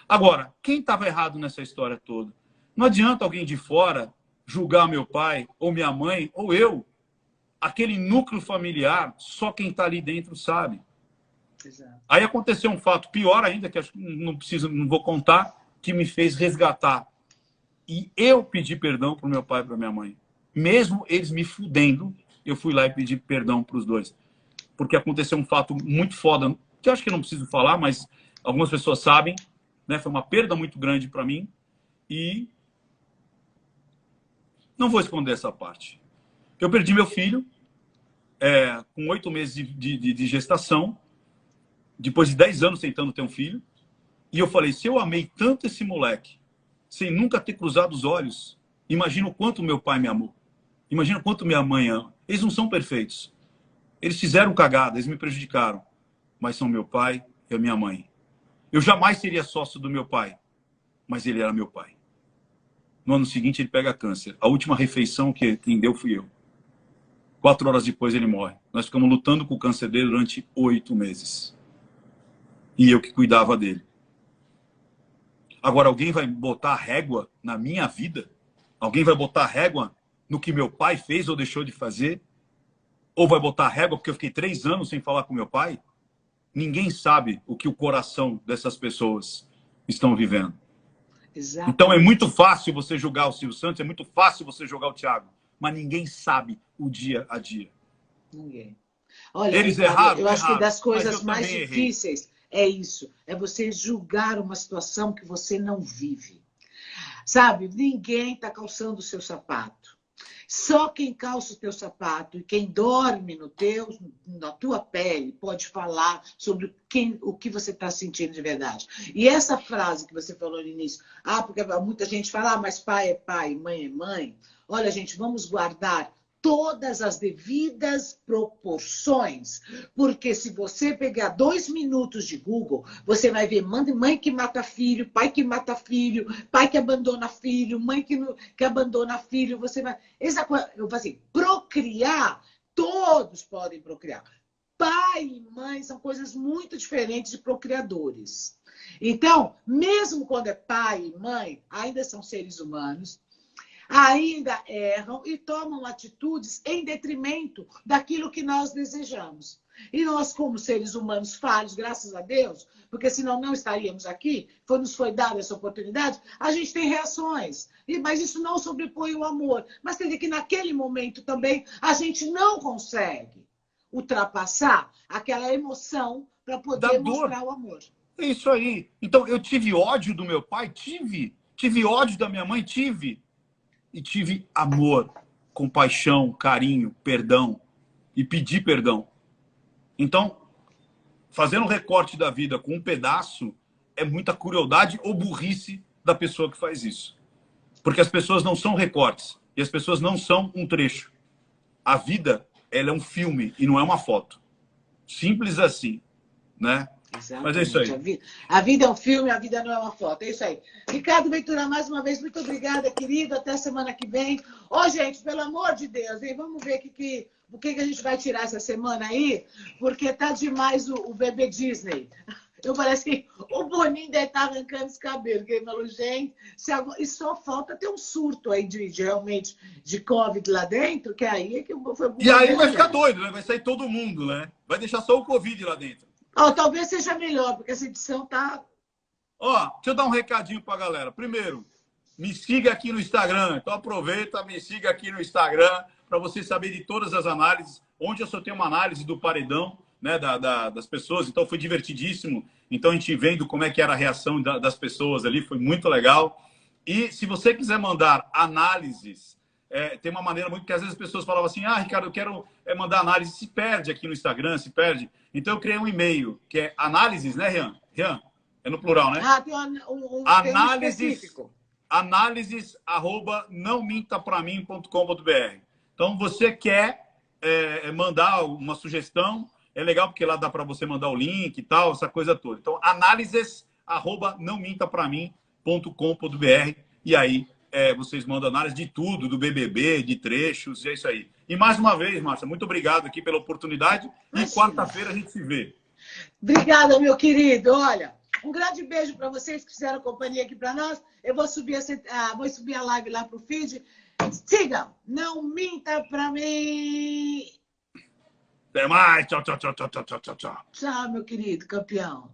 Agora, quem estava errado nessa história toda? Não adianta alguém de fora julgar meu pai, ou minha mãe, ou eu. Aquele núcleo familiar, só quem está ali dentro sabe. Exato. Aí aconteceu um fato pior ainda, que acho que não vou contar, que me fez resgatar. E eu pedi perdão para o meu pai e para minha mãe. Mesmo eles me fudendo, eu fui lá e pedi perdão para os dois. Porque aconteceu um fato muito foda, que eu acho que eu não preciso falar, mas algumas pessoas sabem, né? Foi uma perda muito grande para mim. E não vou esconder essa parte. Eu perdi meu filho com 8 meses de gestação, depois de 10 anos tentando ter um filho. E eu falei, se eu amei tanto esse moleque, sem nunca ter cruzado os olhos, imagina o quanto meu pai me amou. Imagina o quanto minha mãe ama. Eles não são perfeitos. Eles fizeram cagada, eles me prejudicaram. Mas são meu pai e a minha mãe. Eu jamais seria sócio do meu pai, mas ele era meu pai. No ano seguinte ele pega câncer. A última refeição quem deu fui eu. 4 horas depois ele morre. Nós ficamos lutando com o câncer dele durante 8 meses. E eu que cuidava dele. Agora, alguém vai botar régua na minha vida? Alguém vai botar régua no que meu pai fez ou deixou de fazer? Ou vai botar régua porque eu fiquei 3 anos sem falar com meu pai? Ninguém sabe o que o coração dessas pessoas estão vivendo. Exatamente. Então é muito fácil você julgar o Silvio Santos, é muito fácil você julgar o Thiago, mas ninguém sabe o dia a dia. Ninguém. Olha, Eles Ricardo, erraram, eu acho que das mas coisas eu mais também difíceis é isso. É você julgar uma situação que você não vive. Sabe, ninguém está calçando o seu sapato. Só quem calça o teu sapato e quem dorme na tua pele pode falar sobre o que você está sentindo de verdade. E essa frase que você falou no início, porque muita gente fala, mas pai é pai, mãe é mãe. Olha, gente, vamos guardar todas as devidas proporções, porque se você pegar 2 minutos de Google, você vai ver mãe que mata filho, pai que mata filho, pai que abandona filho, mãe que abandona filho, você vai... Essa coisa, eu falo assim, procriar, todos podem procriar. Pai e mãe são coisas muito diferentes de procriadores. Então, mesmo quando é pai e mãe, ainda são seres humanos, ainda erram e tomam atitudes em detrimento daquilo que nós desejamos. E nós, como seres humanos falhos, graças a Deus, porque senão não estaríamos aqui, nos foi dada essa oportunidade, a gente tem reações. Mas isso não sobrepõe o amor. Mas quer dizer que naquele momento também a gente não consegue ultrapassar aquela emoção para poder mostrar o amor. É isso aí. Então, eu tive ódio do meu pai? Tive. Tive ódio da minha mãe? Tive. E tive amor, compaixão, carinho, perdão. E pedi perdão. Então, fazendo um recorte da vida com um pedaço é muita crueldade ou burrice da pessoa que faz isso. Porque as pessoas não são recortes. E as pessoas não são um trecho. A vida, ela é um filme e não é uma foto. Simples assim, né? Exatamente. Mas é isso aí. A vida é um filme, a vida não é uma foto. É isso aí. Ricardo Ventura, mais uma vez, muito obrigada, querido. Até semana que vem. Gente, pelo amor de Deus, hein? Vamos ver o que a gente vai tirar essa semana aí, porque tá demais o bebê Disney. Eu parece que o Boninho deve estar arrancando os cabelos. Ele falou, gente, e só falta ter um surto aí realmente de Covid lá dentro, que aí é que foi... E aí vai ficar doido, né? Vai sair todo mundo, né? Vai deixar só o Covid lá dentro. Talvez seja melhor, porque essa edição tá... Deixa eu dar um recadinho pra galera. Primeiro, me siga aqui no Instagram. Então aproveita, me siga aqui no Instagram para você saber de todas as análises. Onde eu só tenho uma análise do paredão, né, das pessoas. Então foi divertidíssimo. Então a gente vendo como é que era a reação das pessoas ali. Foi muito legal. E se você quiser mandar análises... tem uma maneira muito que às vezes as pessoas falavam assim, Ricardo, eu quero mandar análise, se perde aqui no Instagram, se perde. Então eu criei um e-mail, que é análises, né, Rian? Rian, é no plural, né? Tem um específico. Análises@nãomintapramim.com.br. Então você quer mandar uma sugestão, é legal porque lá dá para você mandar o link e tal, essa coisa toda. Então análises@nãomintapramim.com.br e aí vocês mandam análise de tudo, do BBB, de trechos, e é isso aí. E mais uma vez, Márcia, muito obrigado aqui pela oportunidade. E quarta-feira a gente se vê. Obrigada, meu querido. Olha, um grande beijo para vocês que fizeram companhia aqui para nós. Eu vou subir a live lá para o feed. Sigam, não minta para mim. Até mais. Tchau, tchau, tchau, tchau, tchau, tchau, tchau. Tchau, meu querido campeão.